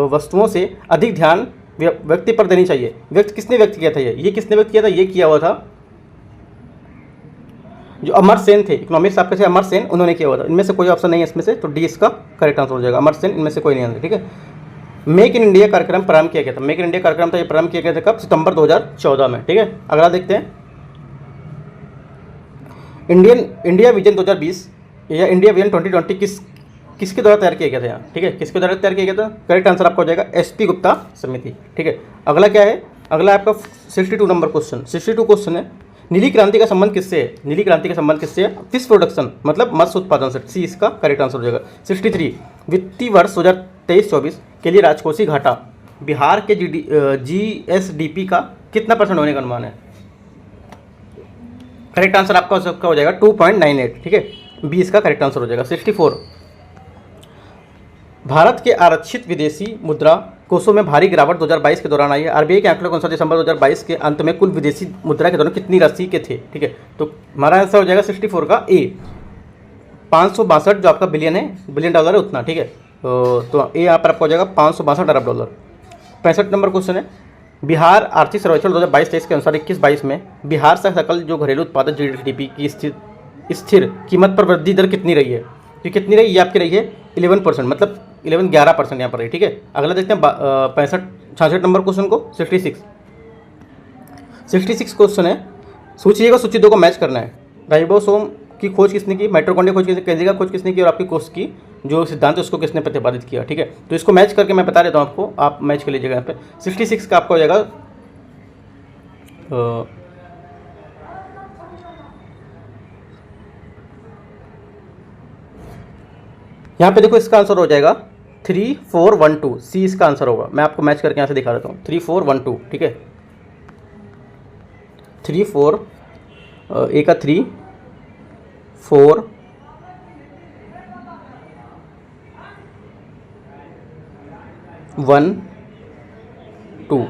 वस्तुओं से अधिक ध्यान व्यक्ति पर देनी चाहिए, व्यक्त किसने व्यक्त किया था, ये किसने व्यक्त किया था, ये किया हुआ था जो अमर सेन थे, इकोनॉमिक्स आपके से अमर सेन, उन्होंने किया हुआ था। इनमें से कोई ऑप्शन नहीं है इसमें से, तो डी इसका करेक्ट आंसर हो जाएगा, अमर सेन इनमें से कोई नहीं आंसर। ठीक है, मेक इन इंडिया कार्यक्रम प्रारंभ किया गया था, मेक इन इंडिया कार्यक्रम था ये प्रारंभ किया गया था कब, सितंबर 2014 में। ठीक है, अगला देखते हैं इंडिया विजन 2020 या इंडिया विजन 2020 किसके द्वारा तैयार किया गया था यहाँ। ठीक है, किसके द्वारा तैयार किया गया था, करेक्ट आंसर आपका हो जाएगा SP गुप्ता समिति। ठीक है, अगला क्या है, अगला आपका 62 नंबर क्वेश्चन। 62 क्वेश्चन है, नीली क्रांति का संबंध किससे है, नीली क्रांति का संबंध किससे है, फिश प्रोडक्शन मतलब मत्स्य उत्पादन से, सी इसका करेक्ट आंसर हो जाएगा। 63, वित्तीय वर्ष 2023-24 के लिए राजकोषीय घाटा बिहार के GSDP का कितना % होने का अनुमान है, करेक्ट आंसर आपका हो जाएगा 2.98। ठीक है, बी इसका करेक्ट आंसर हो जाएगा। 64, भारत के आरक्षित विदेशी मुद्रा कोषों में भारी गिरावट 2022 के दौरान आई है। RBI के आंकड़ों के अनुसार दिसंबर 2022 के अंत में कुल विदेशी मुद्रा के दौरान कितनी राशि के थे। ठीक है, तो हमारा आंसर हो जाएगा 64 का ए, 562 जो आपका बिलियन डॉलर है उतना। ठीक है, तो ए यहाँ पर आपको हो जाएगा 562 अरब डॉलर। 65 नंबर क्वेश्चन है, बिहार आर्थिक सर्वेक्षण 2022-23 के अनुसार 21-22 में बिहार से सकल जो घरेलू उत्पादन GDP की स्थिर कीमत पर वृद्धि दर कितनी रही है, तो कितनी रही, ये आपकी रही है 11%, मतलब 11% यहाँ पर रही। ठीक है, अगला देखते हैं 66 नंबर क्वेश्चन को। 66 क्वेश्चन है, सूची 1 और सूची 2 को मैच करना है। राइबोसोम की खोज किसने की, माइटोकॉन्ड्रिया खोज किसने, केंद्रिका खोज किसने की, और आपकी कोष की जो सिद्धांत है उसको किसने प्रतिपादित किया। ठीक है, तो इसको मैच करके मैं बता देता हूँ आपको, आप मैच कर लीजिएगा यहाँ पे। 66 का आपका हो जाएगा यहाँ पे देखो, इसका आंसर हो जाएगा 3412, सी इसका आंसर होगा। मैं आपको मैच करके यहाँ से दिखा देता हूँ, 3412। ठीक है, 34 ए का 3 4 1 2,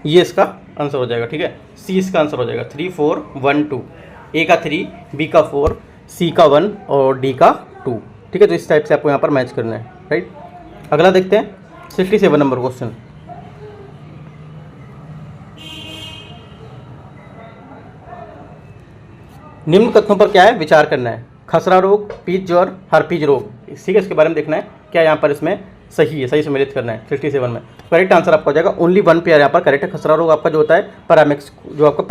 ये इसका आंसर हो जाएगा। ठीक है, सी इसका आंसर हो जाएगा 3412, ए का 3 बी का 4 सी का 1 और डी का 2। ठीक है, तो इस टाइप से आपको यहाँ पर मैच करना है। राइट, अगला देखते हैं 67 नंबर क्वेश्चन। निम्न कथनों पर क्या है विचार करना है, खसरा रोग, पीच ज्वर, हर्पीज रोग, ठीक है, इसके बारे में देखना है क्या यहाँ पर इसमें सही है, सही सम्मिलित करना है। 67 में करेक्ट आंसर आपका हो जाएगा ओनली 1 पेयर यहाँ पर करेक्ट है। खसरा रोग आपका जो होता है पैरामिक्स, जो आपका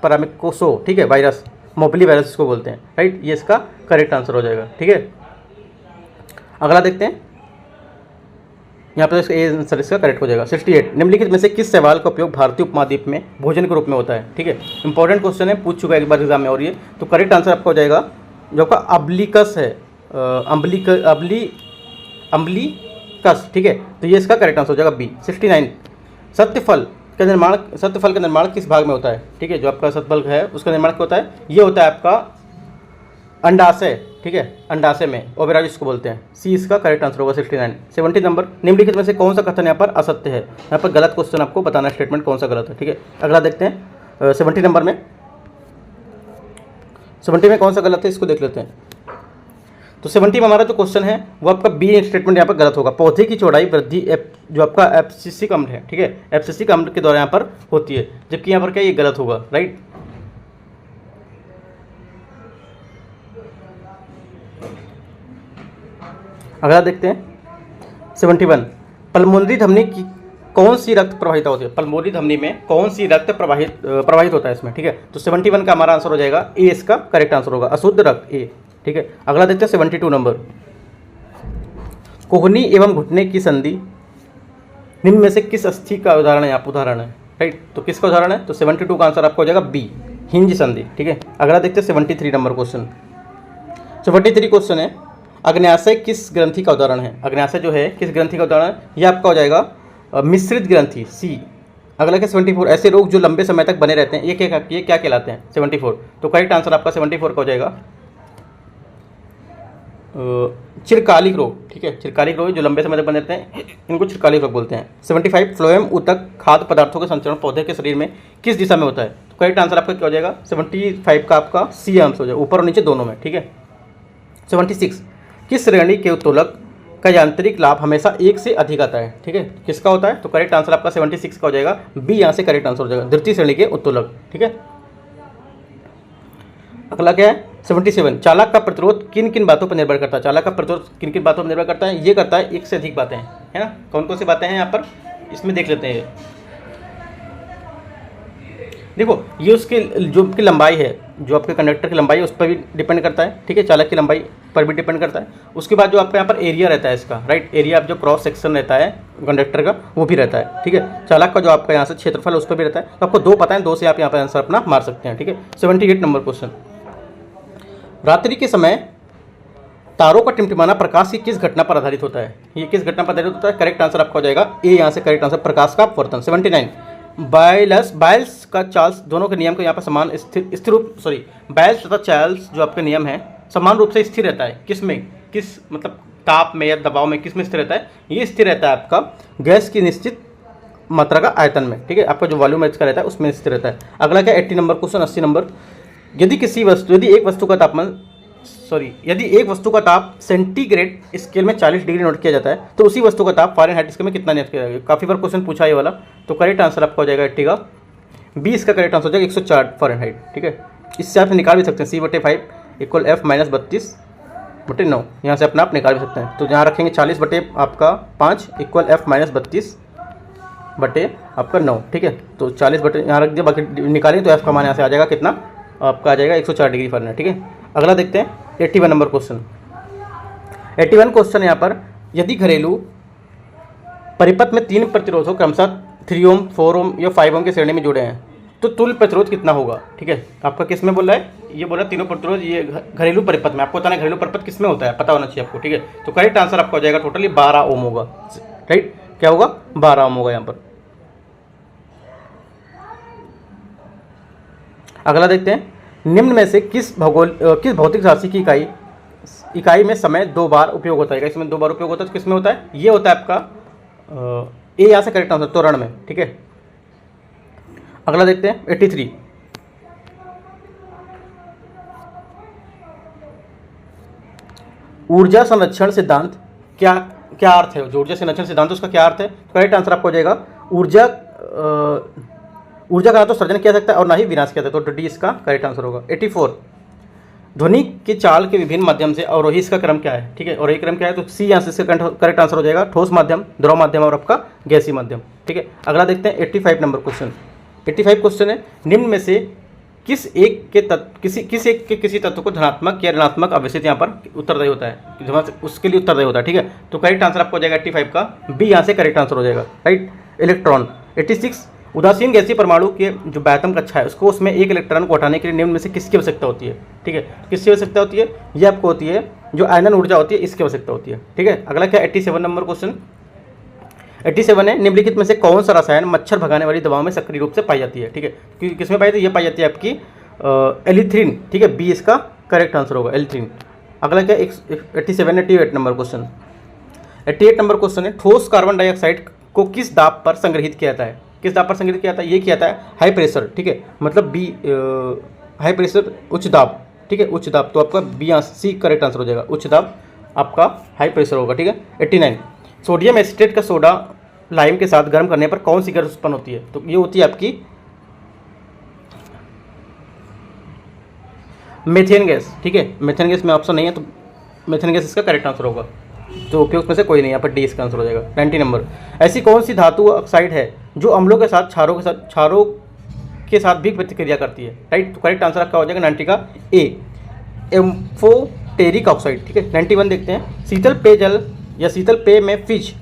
पैरामिकोसो, ठीक है, वायरस, मोबिली वायरस इसको बोलते हैं। राइट, ये इसका करेक्ट आंसर हो जाएगा। ठीक है, अगला देखते हैं, यहाँ पर इसका ए आंसर इसका करेक्ट हो जाएगा। 68, निम्नलिखित में से किस शैवाल का उपयोग भारतीय उपमहाद्वीप में भोजन के रूप में होता है। ठीक है, इंपॉर्टेंट क्वेश्चन है, पूछ चुका है एक बार एग्जाम में, और ये तो करेक्ट आंसर आपका हो जाएगा जो आपका अम्बलिकस है, अम्बलिकस। ठीक है, तो ये इसका करेक्ट आंसर हो जाएगा बी। 69, सत्यफल का निर्माण किस भाग में होता है। ठीक है, जो आपका सतफल है उसका निर्माण क्या होता है, ये होता है आपका अंडाशय। ठीक है, अंडाशय में ओवेराइज इसको बोलते हैं। सी इसका करेक्ट आंसर होगा 69। 70 नंबर, निम्नलिखित में से कौन सा कथन यहाँ पर असत्य है, यहाँ पर गलत क्वेश्चन आपको बताना स्टेटमेंट कौन सा गलत है। ठीक है, अगला देखते हैं 70 नंबर में, 70 में कौन सा गलत है इसको देख लेते हैं। तो 70 में हमारा जो क्वेश्चन है वो आपका बी स्टेटमेंट यहाँ पर गलत होगा। पौधे की चौड़ाई वृद्धि जो आपका एब्सिसिक अम्ल है, ठीक है, एब्सिसिक अम्ल के द्वारा यहाँ पर होती है, जबकि यहाँ पर क्या ये गलत होगा, राइट। अगला देखते हैं 71, पल्मोनरी धमनी की कौन सी रक्त प्रवाहित होती है? पल्मोनरी धमनी में कौन सी रक्त प्रवाहित होता है इसमें, ठीक है। तो 71 का हमारा आंसर हो जाएगा ए, इसका करेक्ट आंसर होगा, अशुद्ध रक्त ए, ठीक है। अगला देखते हैं 72 नंबर, कोहनी एवं घुटने की संधि निम्न में से किस अस्थि का उदाहरण है? आप उदाहरण है, राइट। तो किसका उदाहरण है? तो 72 का आंसर आपका हो जाएगा बी, हिंज संधि, ठीक है। अगला देखते हैं 73 नंबर क्वेश्चन। 73 क्वेश्चन है, अग्न्याशय किस ग्रंथि का उदाहरण है? अग्न्याशय जो है किस ग्रंथि का उदाहरण है? यह आपका हो जाएगा मिश्रित ग्रंथि, सी। अगला क्या 74, ऐसे रोग जो लंबे समय तक बने रहते हैं, ये क्या कहलाते हैं? 74, तो करेक्ट आंसर आपका 74 का हो जाएगा चिरकालिक रोग, ठीक है। चिरकालिक रोग जो लंबे समय तक बने रहते हैं, इनको चिरकालिक रोग बोलते हैं। 75, फ्लोएम ऊतक खाद्य पदार्थों के संचरण पौधे के शरीर में किस दिशा में होता है? तो करेक्ट आंसर आपका क्या हो जाएगा? 75 का आपका सी आंसर हो जाएगा, ऊपर और नीचे दोनों में, ठीक है। 76, किस श्रेणी के उत्तोलक का यांत्रिक लाभ हमेशा एक से अधिक आता है? ठीक है, किसका होता है? तो करेक्ट आंसर आपका 76 का हो जाएगा बी, यहाँ से करेक्ट आंसर हो जाएगा, द्वितीय श्रेणी के उत्तोलक, ठीक है। अगला क्या है 77, चालक का प्रतिरोध किन किन बातों पर निर्भर करता है? चालक का प्रतिरोध किन किन बातों पर निर्भर करता है? ये करता है एक से अधिक बातें, है ना। कौन कौन सी बातें हैं यहाँ पर, इसमें देख लेते हैं। देखो, ये उसके जो आपकी लंबाई है, जो आपके कंडक्टर की लंबाई है, उस पर भी डिपेंड करता है, ठीक है। चालक की लंबाई पर भी डिपेंड करता है। उसके बाद जो आपका यहाँ पर एरिया रहता है इसका, राइट, एरिया आप जो क्रॉस सेक्शन रहता है कंडक्टर का, वो भी रहता है, ठीक है। चालक का जो आपका यहाँ से क्षेत्रफल उस पर भी रहता है। तो आपको दो पता है, दो से आप यहाँ पर आंसर अपना मार सकते हैं, ठीक है। 78 नंबर क्वेश्चन, रात्रि के समय तारों का टिमटिमाना प्रकाश की किस घटना पर आधारित होता है? ये किस घटना पर आधारित होता है? करेक्ट आंसर आपका हो जाएगा ए, यहाँ से करेक्ट आंसर प्रकाश का अपवर्तन। 79, बायल्स का चार्ल्स दोनों के नियम को यहाँ पर समान बायल्स तथा चार्ल्स जो आपके नियम है समान रूप से स्थिर रहता है। किस में, किस मतलब ताप में या दबाव में, किस में स्थिर रहता है? ये स्थिर रहता है आपका गैस की निश्चित मात्रा का आयतन में, ठीक है। आपका जो वॉल्यूम इसका रहता है उसमें स्थिर रहता है। अगला क्या 80 नंबर क्वेश्चन, 80 नंबर, यदि एक वस्तु का ताप सेंटीग्रेड स्केल में 40 डिग्री नोट किया जाता है, तो उसी वस्तु का ताप फ़ारेनहाइट स्केल में कितना नोट किया जाएगा? काफ़ी बार क्वेश्चन पूछा ये वाला। तो करेक्ट आंसर आपका हो जाएगा 80 का बी, इसका करेक्ट आंसर हो जाएगा 104 फ़ारेनहाइट, ठीक है। इससे आप निकाल भी सकते हैं C/5 = F - 32/9, यहाँ से अपना आप निकाल भी सकते हैं। तो यहाँ रखेंगे 40/5 = F - 32/9, ठीक है। तो 40 यहाँ रख दिया, बाकी निकालेंगे तो F का मान यहाँ से आ जाएगा कितना? आपका आ जाएगा 104 डिग्री फ़ारेनहाइट, ठीक है। अगला देखते हैं 81 नंबर क्वेश्चन। 81 क्वेश्चन यहाँ पर, यदि घरेलू परिपथ में 3 प्रतिरोधों क्रमशः 3 ओम, 4 ओम या 5 ओम की श्रेणी में जुड़े हैं, तो तुल्य प्रतिरोध कितना होगा? ठीक है, आपका किस में बोल रहा है? ये बोल रहा है तीनों प्रतिरोध ये घरेलू परिपथ में। आपको बताना घरेलू परिपथ किस में होता है, पता होना चाहिए आपको, ठीक है। तो करेक्ट आंसर आपका हो जाएगा टोटली 12 ओम होगा, राइट। क्या होगा? 12 ओम होगा यहाँ पर। अगला देखते हैं, निम्न में से किस भौतिक राशि की इकाई में समय 2 बार उपयोग होता है? इसमें 2 बार उपयोग होता है, तो किस में होता है? ये होता है आपका ए, यहाँ से करेक्ट आंसर त्वरण में, ठीक है। अगला देखते हैं 83, ऊर्जा संरक्षण सिद्धांत क्या अर्थ है? जो ऊर्जा संरक्षण सिद्धांत उसका क्या अर्थ है? करेक्ट आंसर आपको हो जाएगा ऊर्जा का ना तो सृजन किया सकता है और ना ही विनाश किया सकता है, तो डी इसका करेक्ट आंसर होगा। 84, ध्वनि के चाल के विभिन्न माध्यम से अवरोही इसका क्रम क्या है? ठीक है, और ये क्रम क्या है? तो सी यहाँ से इसका करेक्ट आंसर हो जाएगा ठोस माध्यम, द्रव माध्यम और आपका गैसीय माध्यम, ठीक है। अगला देखते हैं 85 नंबर क्वेश्चन। 85 क्वेश्चन है, निम्न में से किस एक के किसी तत्व को धनात्मक या ऋणात्मक अवशिष्ट यहाँ पर उत्तरदायी होता है, उसके लिए उत्तरदायी होता है, ठीक है। तो करेक्ट आंसर आपको हो जाएगा 85 का बी, यहाँ से करेक्ट आंसर हो जाएगा, राइट, इलेक्ट्रॉन। 86, उदासीन गैसीय परमाणु के जो बैटम कक्षा है उसको उसमें एक इलेक्ट्रॉन को हटाने के लिए निम्न में से किसकी आवश्यकता होती है? ठीक है, किसकी आवश्यकता होती है? ये आपको होती है जो आयनन ऊर्जा होती है, इसकी आवश्यकता होती है, ठीक है। अगला क्या 87 नंबर क्वेश्चन। 87 है, निम्नलिखित में से कौन सा रसायन मच्छर भगाने वाली दवाओं में सक्रिय रूप से पाई जाती है? ठीक है, क्योंकि किसमें पाई जाती है? ये पाई जाती है आपकी एलिथ्रीन, ठीक है, बी इसका करेक्ट आंसर होगा, एलिथ्रीन। अगला क्या 88 नंबर क्वेश्चन। 88 नंबर क्वेश्चन है, ठोस कार्बन डाइऑक्साइड को किस दाब पर संग्रहित किया जाता है? किस दाब पर संग्रहित किया जाता है? ये किया जाता है हाई प्रेशर, ठीक है, मतलब बी हाई प्रेशर उच्च दाब, ठीक है, उच्च दाब, तो आपका बी सी करेक्ट आंसर हो जाएगा, उच्च दाब आपका हाई प्रेशर होगा। ठीक है, 89 सोडियम एसिटेट का सोडा लाइम के साथ गर्म करने पर कौन सी गैस उत्पन्न होती है? तो ये होती है आपकी मेथेन गैस। ठीक है, मेथेन गैस में ऑप्शन नहीं है, तो मेथेन गैस इसका करेक्ट आंसर होगा, तो उपयुक्त में से कोई नहीं, यहाँ पर डी इसका आंसर हो जाएगा। 90 नंबर, ऐसी कौन सी धातु ऑक्साइड है जो अम्लों के साथ क्षारों के साथ भी प्रतिक्रिया करती है? राइट, तो करेक्ट आंसर आपका हो जाएगा 90 का ए, एम्फोटेरिक ऑक्साइड। ठीक है, 91 देखते हैं, शीतल पेयजल या शीतल पेय में फिज,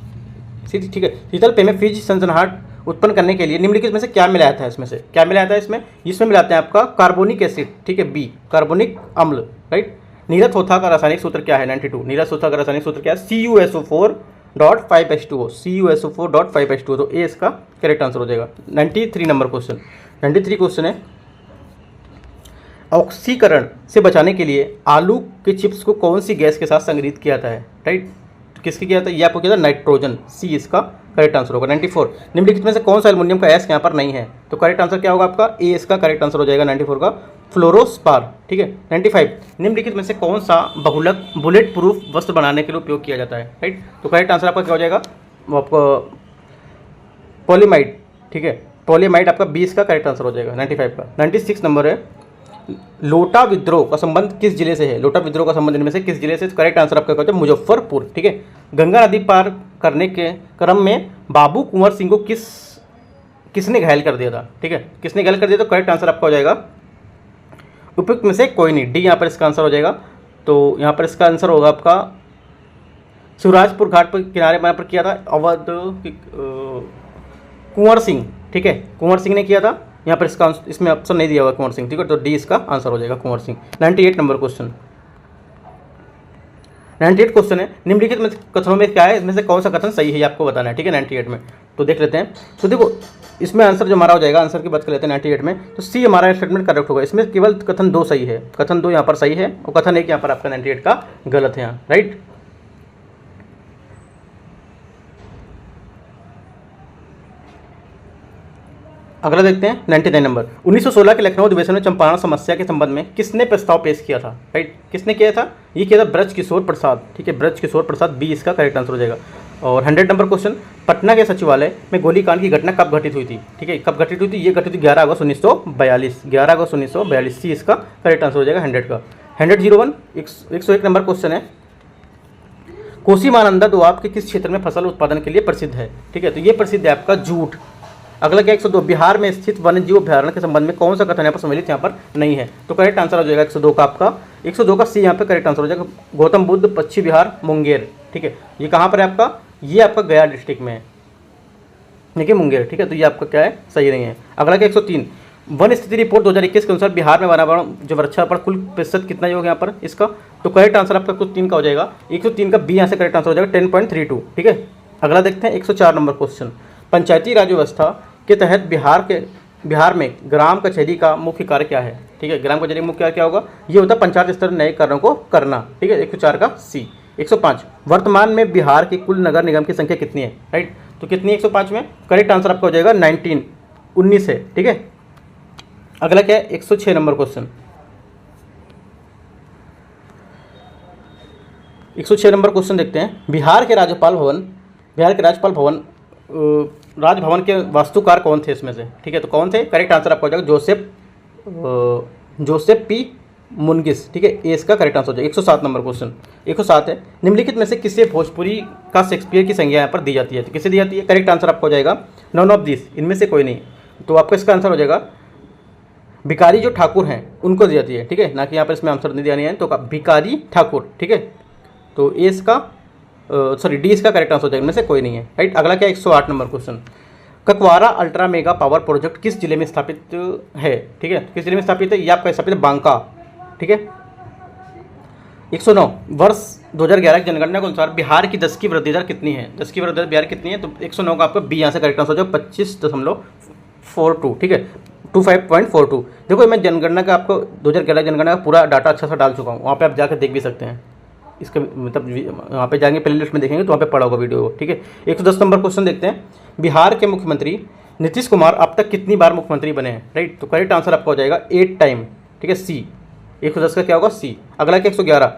ठीक है, शीतल पेय में फिज सनसनाहट उत्पन्न करने के लिए निम्नलिखित में से क्या मिलाया था? इसमें से क्या मिलाया था? इसमें मिलाते हैं आपका कार्बोनिक एसिड। ठीक है, बी कार्बोनिक अम्ल। राइट, नीरस होथा का रासायनिक सूत्र क्या है? 92 नीरस होथा का रासायनिक सूत्र क्या है? CuSO4.5H2O, CuSO4.5H2O, तो ए इसका करेक्ट आंसर हो जाएगा। 93 नंबर क्वेश्चन, 93 क्वेश्चन है, ऑक्सीकरण से बचाने के लिए आलू के चिप्स को कौन सी गैस के साथ संग्रहित किया जाता है? राइट, किसके किया था? ये आपको किया था नाइट्रोजन, सी इसका करेक्ट आंसर होगा। 94 निम्नलिखित में से कौन सा एल्युमिनियम का एस यहाँ पर नहीं है? तो करेक्ट आंसर क्या होगा आपका? ए इसका करेक्ट आंसर हो जाएगा 94 का फ्लोरोस्पार। ठीक है, 95 निम्नलिखित में से कौन सा बहुलक बुलेट प्रूफ वस्त्र बनाने के लिए उपयोग किया जाता है? राइट, तो करेक्ट आंसर आपका क्या हो जाएगा? वो आपका पॉलीमाइड। ठीक है, पॉलीमाइड आपका 20 का करेक्ट आंसर हो जाएगा 95 का। 96 नंबर है, लोटा विद्रोह का संबंध किस जिले से है? लोटा विद्रोह का संबंध इनमें से किस जिले से? करेक्ट आंसर आपका क्या होता है? मुजफ्फरपुर। ठीक है, गंगा नदी पार करने के क्रम में बाबू कुंवर सिंह को किसने घायल कर दिया था? ठीक है, किसने घायल कर दिया? तो करेक्ट आंसर आपका हो जाएगा उपयुक्त में से कोई नहीं, डी यहाँ पर इसका आंसर हो जाएगा। तो यहाँ पर इसका आंसर होगा आपका शिवराजपुर घाट पर किनारे पर किया था अवध कुंवर सिंह। ठीक है, कुंवर सिंह ने किया था, यहाँ पर इसका इसमें ऑप्शन नहीं दिया हुआ कुंवर सिंह। ठीक है, तो डी इसका आंसर हो जाएगा Kunwar Singh. 98 number question, 98 question है, निम्नलिखित में कथनों में क्या है? इसमें से कौन सा कथन सही है ये आपको बताना है। ठीक है, 98 में तो देख लेते हैं। तो देखो इसमें आंसर जो हमारा हो जाएगा, आंसर की बात कर लेते हैं 98 में, तो सी हमारा स्टेटमेंट करेक्ट होगा। इसमें केवल कथन 2 सही है, कथन 2 यहाँ पर सही है और कथन 1 यहाँ पर आपका 98 का गलत है यहाँ। राइट, अगला देखते हैं 99 नंबर, 1916 के लखनऊ अधिवेशन में चंपारण समस्या के संबंध में किसने प्रस्ताव पेश किया था? राइट, किसने किया था? ये किया था ब्रज किशोर प्रसाद। ठीक है, ब्रज किशोर प्रसाद, बी इसका करेक्ट आंसर हो जाएगा। और 100 नंबर क्वेश्चन, पटना के सचिवालय में गोलीकांड की घटना कब घटित हुई थी? ठीक है, कब घटित हुई थी? ये घटित हुई 11 अगस्त 1942, 11 अगस्त 1942, सी इसका करेक्ट आंसर हो जाएगा 100 का। 101 101 नंबर क्वेश्चन है, कोसी महानंदा दोआब के किस क्षेत्र में फसल उत्पादन के लिए प्रसिद्ध है? ठीक है, तो ये प्रसिद्ध है आपका जूट। अगला क्या 102, बिहार में स्थित वन्य जीव अभ्यारण्य के संबंध में कौन सा कथन यहाँ पर सम्मिलित यहाँ पर नहीं है? तो करेक्ट आंसर हो जाएगा 102 का आपका, 102 का सी यहाँ पे करेक्ट आंसर हो जाएगा, गौतम बुद्ध पश्चिम बिहार मुंगेर। ठीक है, ये कहाँ पर है आपका? ये आपका गया डिस्ट्रिक्ट में है, देखिए मुंगेर। ठीक है, तो ये आपका क्या है? सही नहीं है। अगला क्या 103, वन स्थिति रिपोर्ट 2021 के अनुसार बिहार में वनावरण जो वृक्षारोपण कुल प्रतिशत कितना ही होगा यहाँ पर इसका? तो करेक्ट आंसर आपका 103 का हो जाएगा, 103 का बी यहाँ से करेक्ट आंसर हो जाएगा 10.32। ठीक है, अगला देखते हैं 104 नंबर क्वेश्चन, पंचायती राज व्यवस्था के तहत बिहार में ग्राम कचहरी का मुख्य कार्य क्या है? ठीक है, ग्राम कचहरी का मुख्य कार्य क्या होगा? ये होता है पंचायत स्तर नए कार्यों को करना। ठीक है, 104 का सी। 105, वर्तमान में बिहार के कुल नगर निगम की संख्या कितनी है? राइट, तो कितनी है 105 में? करेक्ट आंसर आपका हो जाएगा 19 है। ठीक है, अगला क्या है 106 नंबर क्वेश्चन, 106 नंबर क्वेश्चन देखते हैं, बिहार के राजभवन के वास्तुकार कौन थे इसमें से? ठीक है, तो कौन थे? करेक्ट आंसर आपका हो जाएगा जोसेफ पी मुनगिस। ठीक है, ए इसका करेक्ट आंसर हो जाएगा। 107 नंबर क्वेश्चन, 107 है, निम्नलिखित में से किसे भोजपुरी का शेक्सपियर की संज्ञा यहाँ पर दी जाती है? तो किसे दी जाती है? करेक्ट आंसर आपका हो जाएगा नॉन ऑफ दिस, इनमें से कोई नहीं। तो आपका इसका आंसर हो जाएगा भिकारी जो ठाकुर हैं उनको दी जाती है। ठीक है, ना कि यहाँ पर इसमें आंसर नहीं दिया नहीं है, तो भिकारी ठाकुर। ठीक है, तो ए इसका डी इसका करेक्ट आंसर हो जाएगा, इनमें से कोई नहीं है। राइट, अगला क्या 108 number question, Kakwara ultra mega power project किस जिले में स्थापित है? ठीक है, किस जिले में स्थापित है? ये आपका स्थापित है बांका। ठीक है, 109, वर्ष 2011 की जनगणना के अनुसार बिहार की 10 की वृद्धि दर कितनी है? 10 की वृद्धि दर बिहार कितनी है? तो 109 का आपका बी यहाँ से करेक्ट आंसर हो जाएगा 25.42। ठीक है, 25.42। देखो मैं जनगणना का आपको 2011 जनगणना का पूरा डाटा अच्छा सा डाल चुका हूँ, वहाँ पे आप जाकर देख भी सकते हैं। इसका मतलब वहाँ पे जाएंगे प्ले लिस्ट में देखेंगे तो वहाँ पे पड़ा होगा वीडियो। ठीक है, 110 नंबर क्वेश्चन देखते हैं, बिहार के मुख्यमंत्री नीतीश कुमार अब तक कितनी बार मुख्यमंत्री बने हैं? राइट, तो करेक्ट आंसर आपका हो जाएगा 8 टाइम। ठीक है, सी 110 का क्या होगा सी। अगला क्या 111,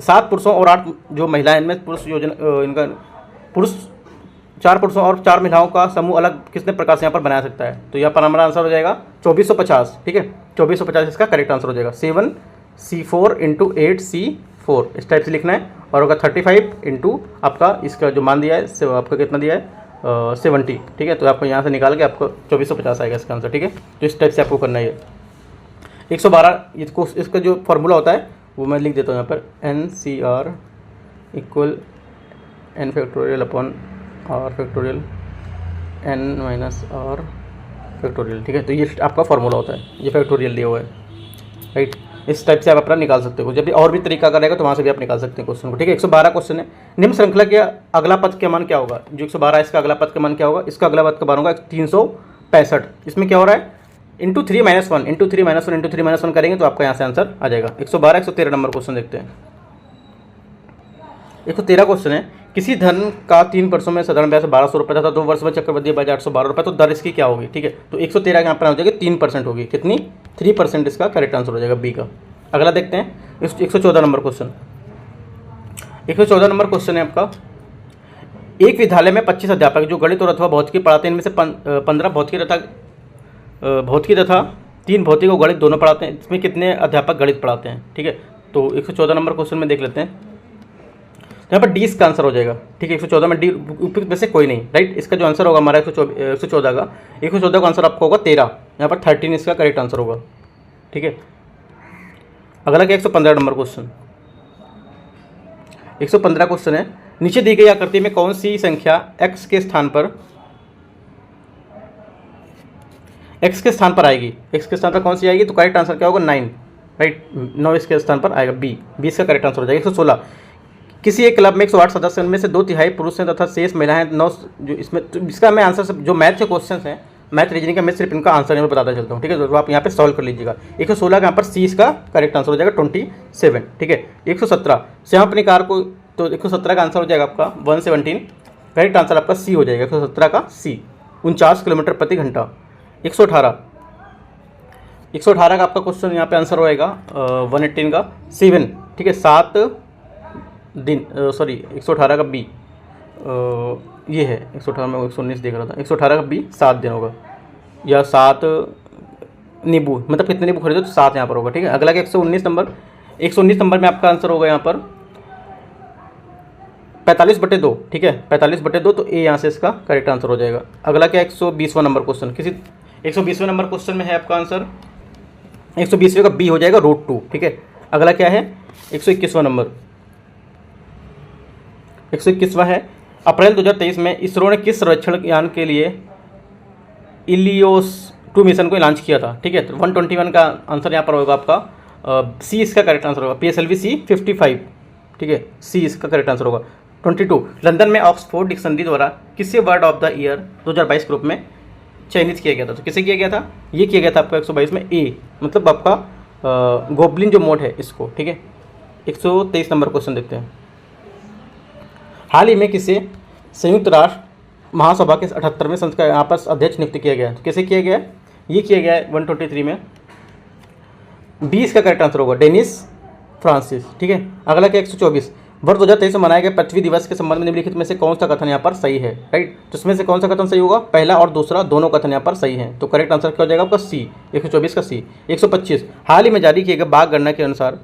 7 पुरुषों और 8 जो महिलाएं, इनमें पुरुष योजना इनका पुरुष 4 पुरुषों और 4 महिलाओं का समूह अलग कितने प्रकार से यहाँ पर बनाया सकता है। तो यहाँ पर हमारा आंसर हो जाएगा 2450। ठीक है, 2450 इसका करेक्ट आंसर हो जाएगा। 7C4 × 8C4 इस टाइप से लिखना है। और होगा 35 इंटू आपका इसका जो मान दिया है आपका कितना दिया है 70। ठीक है, तो आपको यहाँ से निकाल के आपको 2450 आएगा इसका आंसर। ठीक है, तो इस टाइप से आपको करना है। 112 इसका जो फॉर्मूला होता है वो मैं लिख देता हूँ यहाँ पर, NCR = n⁻⁴ n-r⁻. ठीक है, तो ये आपका फॉर्मूला होता है, ये फैक्टोरियल दिया हुआ है। राइट, इस टाइप से आप अपना निकाल सकते हो। जब भी और भी तरीका का रहेगा तो वहाँ से भी आप निकाल सकते हैं क्वेश्चन को। ठीक है, 112 क्वेश्चन है। निम्न श्रृंखला के अगला पद का मान क्या होगा। जो 112 इसका अगला पद का मान क्या होगा, इसका अगला पद का मान होगा 365। इसमें क्या हो रहा है, × 3 - 1 × 3 - 1 × 3 - 1 करेंगे तो आपका यहाँ से आंसर आ जाएगा। 112 113 नंबर क्वेश्चन देखते हैं। 113 क्वेश्चन है, किसी धन का 3 वर्षों में साधारण ब्याज 1200 रुपये था, 2 वर्ष में चक्रवृद्धि ब्याज 812 रुपये, तो दर इसकी क्या होगी। ठीक है, तो 113 यहाँ पर हो जाएगी 3% होगी। कितनी, 3% इसका करेक्ट आंसर हो जाएगा बी का। अगला देखते हैं 114 नंबर क्वेश्चन। 114 नंबर क्वेश्चन है आपका, एक विद्यालय में 25 अध्यापक जो गणित और अथवा भौतिकी पढ़ाते हैं, इनमें से 15 भौतिकी तथा 3 भौतिक और गणित दोनों पढ़ाते हैं। इसमें कितने अध्यापक गणित पढ़ाते हैं। ठीक है, तो 114 नंबर क्वेश्चन में देख लेते हैं। तो यहाँ पर डी इसका आंसर हो जाएगा। ठीक है, 114 में डी उपयुक्त में से कोई नहीं। राइट, इसका जो आंसर होगा हमारा 114 का आंसर आपको होगा 13। यहाँ पर 13 इसका करेक्ट आंसर होगा। ठीक है, अगला क्या 115 नंबर क्वेश्चन। 115 क्वेश्चन है, नीचे दी गई आकृति में कौन सी संख्या x के स्थान पर आएगी। x के स्थान पर कौन सी आएगी, तो करेक्ट आंसर क्या होगा 9। राइट, 9 इसके स्थान पर आएगा बी। 20 का करेक्ट आंसर हो जाएगा। 116, किसी एक क्लब में 108 सदस्य, उनमें से 2/3 पुरुष हैं तथा शेष महिलाएं 9। जो इसमें तो इसका मैं आंसर से जो मैथ के क्वेश्चन हैं, मैथ रीजनिंग का, मैं सिर्फ इनका आंसर यहाँ पर बताता चलता हूँ। ठीक है, तो आप यहाँ पे सॉल्व कर लीजिएगा। 116 का यहाँ पर सी इसका करेक्ट आंसर हो जाएगा 27। ठीक है, 117 श्याम अपनी कार को, तो 117 का आंसर हो जाएगा आपका 117। करेक्ट आंसर आपका सी हो जाएगा 117 का सी, 49 किलोमीटर प्रति घंटा। 118 का आपका क्वेश्चन यहाँ पे आंसर होएगा 118 का 7। ठीक है, 7 दिन, सॉरी 118 का बी ये है। 118 में 119 देख रहा था। 118 का बी 7 दिन होगा, या 7 नींबू, मतलब कितने नींबू खरीदो तो 7 यहाँ पर होगा। ठीक है, अगला क्या 119 नंबर। 119 नंबर में आपका आंसर होगा यहाँ पर 45/2। ठीक है, 45/2, तो ए यहाँ से इसका करेक्ट आंसर हो जाएगा। अगला क्या 120वां नंबर क्वेश्चन। किसी 120वें नंबर क्वेश्चन में है आपका आंसर 120वें का बी हो जाएगा √2। ठीक है, अगला क्या है 121वां नंबर। 121वां है, अप्रैल 2023 में इसरो ने किस सर्वेक्षण यान के लिए इलियोस 2 मिशन को लॉन्च किया था। ठीक है, तो 121 का आंसर यहाँ पर होगा आपका सी इसका करेक्ट आंसर होगा। PSLV C55। ठीक है, सी इसका करेक्ट आंसर होगा। 22, लंदन में ऑक्सफोर्ड डिक्शनरी द्वारा किसे वर्ड ऑफ द ईयर 2022 के रूप में चयनित किया गया था। तो किसे किया गया था, ये किया गया था आपका 122 में ए, मतलब आपका गोबलिन जो मोड है इसको। ठीक है, 123 नंबर क्वेश्चन देखते हैं। हाल ही में किसे संयुक्त राष्ट्र महासभा के 78वें संसद का यहाँ पर अध्यक्ष नियुक्त किया गया है। तो कैसे किया गया है, ये किया गया है 123 में। 20 का करेक्ट आंसर होगा डेनिस फ्रांसिस। ठीक है, अगला क्या 124, वर्ष 2023 में मनाए गए पृथ्वी दिवस के संबंध में निम्नलिखित में से कौन सा कथन यहाँ पर सही है। राइट, तो इसमें से कौन सा कथन सही होगा, पहला और दूसरा दोनों कथन यहाँ पर सही हैं। तो करेक्ट आंसर क्या हो जाएगा आपका सी, 124 का सी। 125, हाल ही में जारी किए गए बाघ गणना के अनुसार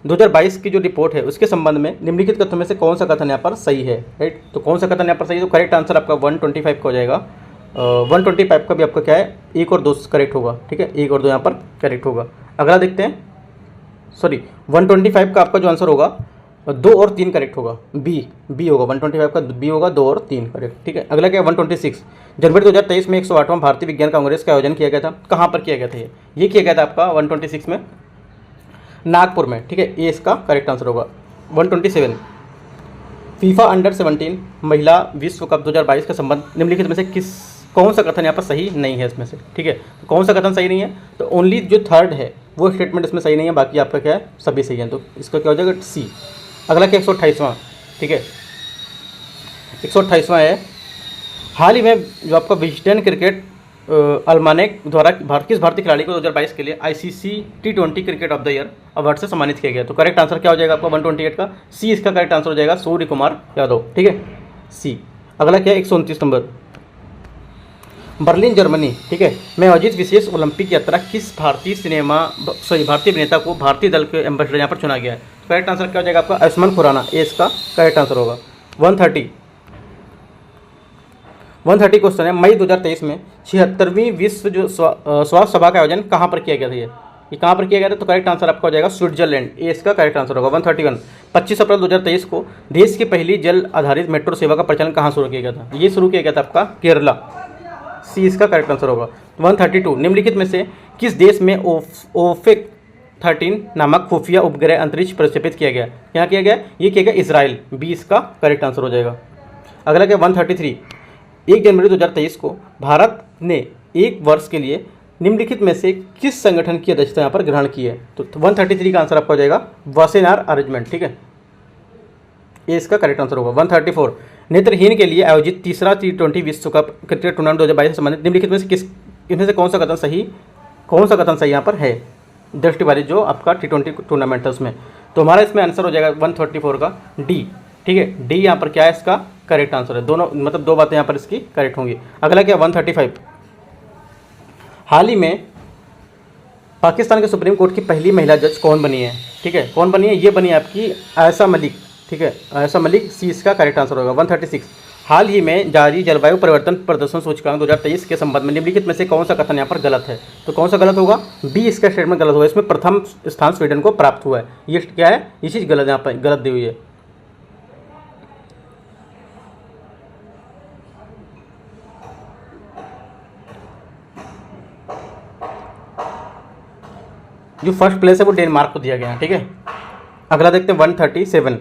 2022 की जो रिपोर्ट है उसके संबंध में निम्नलिखित कथनों में से कौन सा कथन यहाँ पर सही है। राइट, तो कौन सा कथन यहाँ पर सही है, तो करेक्ट आंसर आपका 125 का हो जाएगा। 125 का भी आपका क्या है, 1 और 2 करेक्ट होगा। ठीक है, 1 और 2 यहाँ पर करेक्ट होगा। अगला देखते हैं, सॉरी 125 का आपका जो आंसर होगा 2 और 3 करेक्ट होगा, बी होगा। 125 का बी होगा, 2 और 3 करेक्ट। ठीक है, अगला क्या 126, जनवरी 2023 में 108वां भारतीय विज्ञान कांग्रेस का आयोजन किया गया था। कहाँ पर किया गया था, ये किया गया था आपका 126 में नागपुर में। ठीक है, ये इसका करेक्ट आंसर होगा। 127, फीफा अंडर-17 महिला विश्व कप 2022 का संबंध निम्नलिखित में से कौन सा कथन यहाँ पर सही नहीं है इसमें से। ठीक है, तो कौन सा कथन सही नहीं है, तो ओनली जो थर्ड है वो स्टेटमेंट इसमें सही नहीं है, बाकी आपका क्या है सभी सही है। तो इसका क्या हो जाएगा सी। अगला क्या 128वां। ठीक है, 128वां है, हाल ही में जो आपका विजडन क्रिकेट अल्मानेक द्वारा किस भारतीय खिलाड़ी को 2022 के लिए ICC T20 cricket of the year award से सम्मानित किया गया? तो करेक्ट आंसर क्या हो जाएगा आपका 128 का सी, इसका करेक्ट आंसर हो जाएगा सूर्य कुमार यादव। ठीक है, सी। अगला क्या है 129 नंबर, बर्लिन जर्मनी, ठीक है, में आयोजित विशेष ओलंपिक यात्रा किस भारतीय अभिनेता को भारतीय दल के एम्बेसडर यहाँ पर चुना गया है? करेक्ट आंसर क्या हो जाएगा आपका आयुष्मान खुराना, ए इसका करेक्ट आंसर होगा। 130 क्वेश्चन है, मई 2023 में 76वीं विश्व जो स्वास्थ्य सभा का आयोजन कहाँ पर किया गया था? ये कहाँ पर किया गया था? तो करेक्ट आंसर आपका हो जाएगा स्विट्जरलैंड, ए इसका करेक्ट आंसर होगा। 131 25 अप्रैल 2023 को देश की पहली जल आधारित मेट्रो सेवा का प्रचलन कहाँ शुरू किया गया था? ये शुरू किया गया था आपका केरला, सी इसका करेक्ट आंसर होगा। 132 निम्नलिखित में से किस देश में ओफेक 13 नामक खुफिया उपग्रह अंतरिक्ष प्रक्षेपित किया गया? यहाँ किया गया, ये किया गया इसराइल, बी इसका करेक्ट आंसर हो जाएगा। अगला क्या 133 1 जनवरी 2023 को भारत ने एक वर्ष के लिए निम्नलिखित में से किस संगठन की अध्यक्षता यहाँ पर ग्रहण की है? तो 133 का आंसर आपका हो जाएगा वासेनार अरेंजमेंट, ठीक है, ये इसका करेक्ट आंसर होगा। 134 नेत्रहीन के लिए आयोजित तीसरा T20 विश्व कप क्रिकेट टूर्नामेंट 2022 से संबंधित निम्नलिखित में से इनमें से कौन सा कथन सही यहाँ पर है? दृष्टिबाधित जो आपका T20 टूर्नामेंट है उसमें, तो हमारा इसमें आंसर हो जाएगा 134 का डी, ठीक है, डी यहाँ पर क्या है इसका करेक्ट आंसर है। दोनों मतलब दो बातें यहाँ पर इसकी करेक्ट होंगी। अगला क्या 135 हाल ही में पाकिस्तान के सुप्रीम कोर्ट की पहली महिला जज कौन बनी है? ठीक है, कौन बनी है? ये बनी आपकी आयशा मलिक, ठीक है, आयशा मलिक, सी इसका करेक्ट आंसर होगा। 136 हाल ही में जारी जलवायु परिवर्तन प्रदर्शन सूचकांक 2023 के संबंध में निम्नलिखित में से कौन सा कथन यहाँ पर गलत है? तो कौन सा गलत होगा? बी इसका स्टेटमेंट गलत होगा। इसमें प्रथम स्थान स्वीडन को प्राप्त हुआ है, ये क्या है? ये चीज़ गलत यहाँ पर गलत दी हुई है। जो फर्स्ट प्लेस है वो डेनमार्क को दिया गया है, ठीक है। अगला देखते हैं 137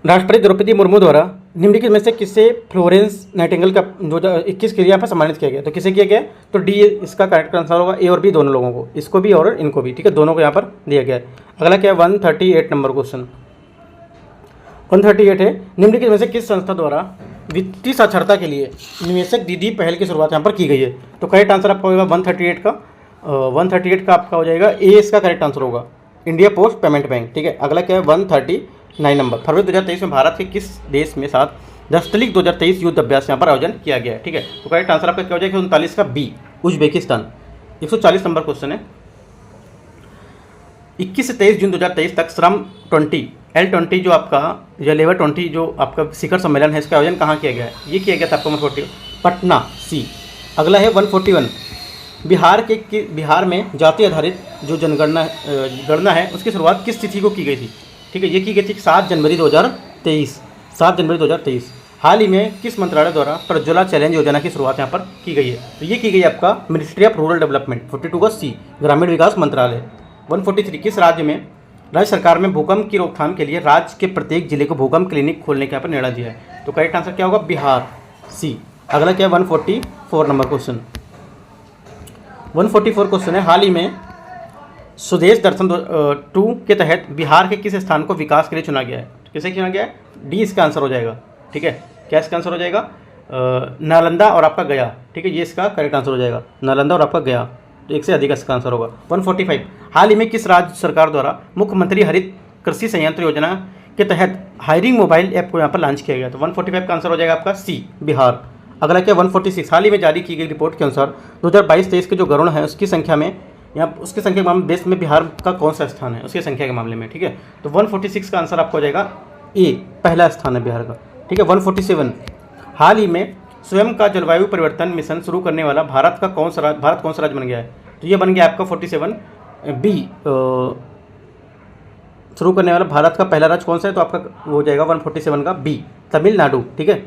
राष्ट्रपति द्रौपदी मुर्मू द्वारा निम्नलिखित में से किसे फ्लोरेंस नाइटिंगेल का 2021 के लिए यहाँ पर सम्मानित किया गया? तो किसे किया गया? तो डी इसका करेक्ट आंसर होगा। ए और बी दोनों लोगों को, इसको भी और इनको भी, ठीक है, दोनों को यहाँ पर दिया गया है। अगला क्या है 138 नंबर क्वेश्चन 138 है, निम्नलिखित में से किस संस्था द्वारा वित्तीय साक्षरता के लिए निवेशक दीदी पहल की शुरुआत यहाँ पर की गई है? तो करेक्ट आंसर आपका होगा 138 का 138 का आपका हो जाएगा ए इसका करेक्ट आंसर होगा, इंडिया पोस्ट पेमेंट बैंक, ठीक है। अगला क्या है 139 नंबर, फरवरी 2023 में भारत के किस देश में साथ दस्तलिक 2023 युद्ध अभ्यास यहाँ पर आयोजन किया गया है? ठीक है, तो करेक्ट आंसर आपका क्या हो जाएगा 39 का बी, उज्बेकिस्तान। 140 नंबर क्वेश्चन है, 21 से 23 जून 2023 तक श्रम 20 L20 जो आपका या लेवर 20 जो आपका शिखर सम्मेलन है, इसका आयोजन कहाँ किया गया है? ये किया गया था आपका 140 पटना, सी। अगला है 141 बिहार में जाति आधारित जो गणना है उसकी शुरुआत किस तिथि को की गई थी? ठीक है, ये की गई थी 7 जनवरी 2023। हाल ही में किस मंत्रालय द्वारा प्रज्वला चैलेंज योजना की शुरुआत यहाँ पर की गई है? तो ये की गई आपका मिनिस्ट्री ऑफ रूरल डेवलपमेंट, 42 का सी, ग्रामीण विकास मंत्रालय। 143 किस राज्य सरकार में भूकंप की रोकथाम के लिए राज्य के प्रत्येक जिले को भूकंप क्लिनिक खोलने का यहाँ पर निर्णय दिया है? तो करेक्ट आंसर क्या होगा? बिहार, सी। अगला क्या है 144 नंबर क्वेश्चन 144 क्वेश्चन है, हाल ही में स्वदेश दर्शन 2 के तहत बिहार के किस स्थान को विकास के लिए चुना गया है? किसे चुना गया है? डी इसका आंसर हो जाएगा, ठीक है, क्या इसका आंसर हो जाएगा? नालंदा और आपका गया, ठीक है, ये इसका करेक्ट आंसर हो जाएगा, नालंदा और आपका गया, तो एक से अधिक इसका आंसर होगा। 145 हाल ही में किस राज्य सरकार द्वारा मुख्यमंत्री हरित कृषि संयंत्र योजना के तहत हायरिंग मोबाइल ऐप को यहाँ पर लॉन्च किया गया? तो 145 का आंसर हो जाएगा आपका सी, बिहार। अगला क्या 146 हाल ही में जारी की गई रिपोर्ट के अनुसार 2022-23 के जो गरुड़ हैं उसकी संख्या में के मामले देश में बिहार का कौन सा स्थान है उसकी संख्या के मामले में? ठीक है, तो 146 का आंसर आपको हो जाएगा ए, पहला स्थान है बिहार का, ठीक है। 147 हाल ही में स्वयं का जलवायु परिवर्तन मिशन शुरू करने वाला भारत कौन सा राज्य बन गया है? तो ये बन गया आपका 47 बी, शुरू करने वाला भारत का पहला राज्य कौन सा है? तो आपका हो जाएगा 147 का बी, तमिलनाडु, ठीक है।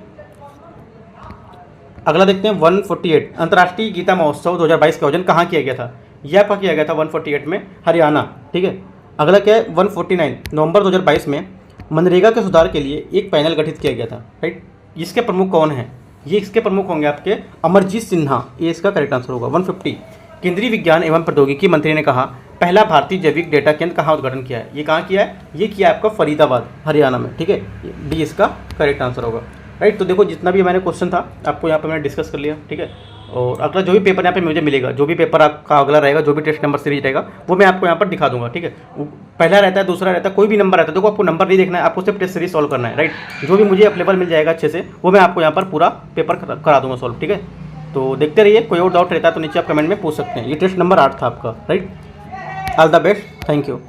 अगला देखते हैं 148 अंतर्राष्ट्रीय गीता महोत्सव 2022 का आयोजन कहाँ किया गया था? यह आपका किया गया था 148 में हरियाणा, ठीक है। अगला क्या है 149 नवंबर 2022 में मनरेगा के सुधार के लिए एक पैनल गठित किया गया था, राइट। इसके प्रमुख कौन है? ये इसके प्रमुख होंगे आपके अमरजीत सिन्हा, ये इसका करेक्ट आंसर होगा। 150 केंद्रीय विज्ञान एवं प्रौद्योगिकी मंत्री ने कहा पहला भारतीय जैविक डेटा केंद्र कहाँ उद्घाटन किया है? ये कहाँ किया है? ये किया आपका फरीदाबाद, हरियाणा में, ठीक है, डी इसका करेक्ट आंसर होगा। राइट। तो देखो जितना भी मैंने क्वेश्चन था आपको यहाँ पे मैंने डिस्कस कर लिया, ठीक है। और अगला जो भी पेपर यहाँ पे मुझे मिलेगा, जो भी पेपर आपका अगला रहेगा, जो भी टेस्ट नंबर सीरीज रहेगा, वो मैं आपको यहाँ पर दिखा दूंगा, ठीक है। पहला रहता है, दूसरा रहता है, कोई भी नंबर रहता है, देखो आपको नंबर नहीं देखना है, आपको सिर्फ टेस्ट सीरीज सॉल्व करना है, राइट। जो भी मुझे अवेलेबल मिल जाएगा अच्छे से, वो मैं आपको यहाँ पर पूरा पेपर करा दूंगा सॉल्व, ठीक है। तो देखते रहिए, कोई और डाउट रहता है तो नीचे आप कमेंट में पूछ सकते हैं। ये टेस्ट नंबर 8 था आपका, right. All the best, thank you.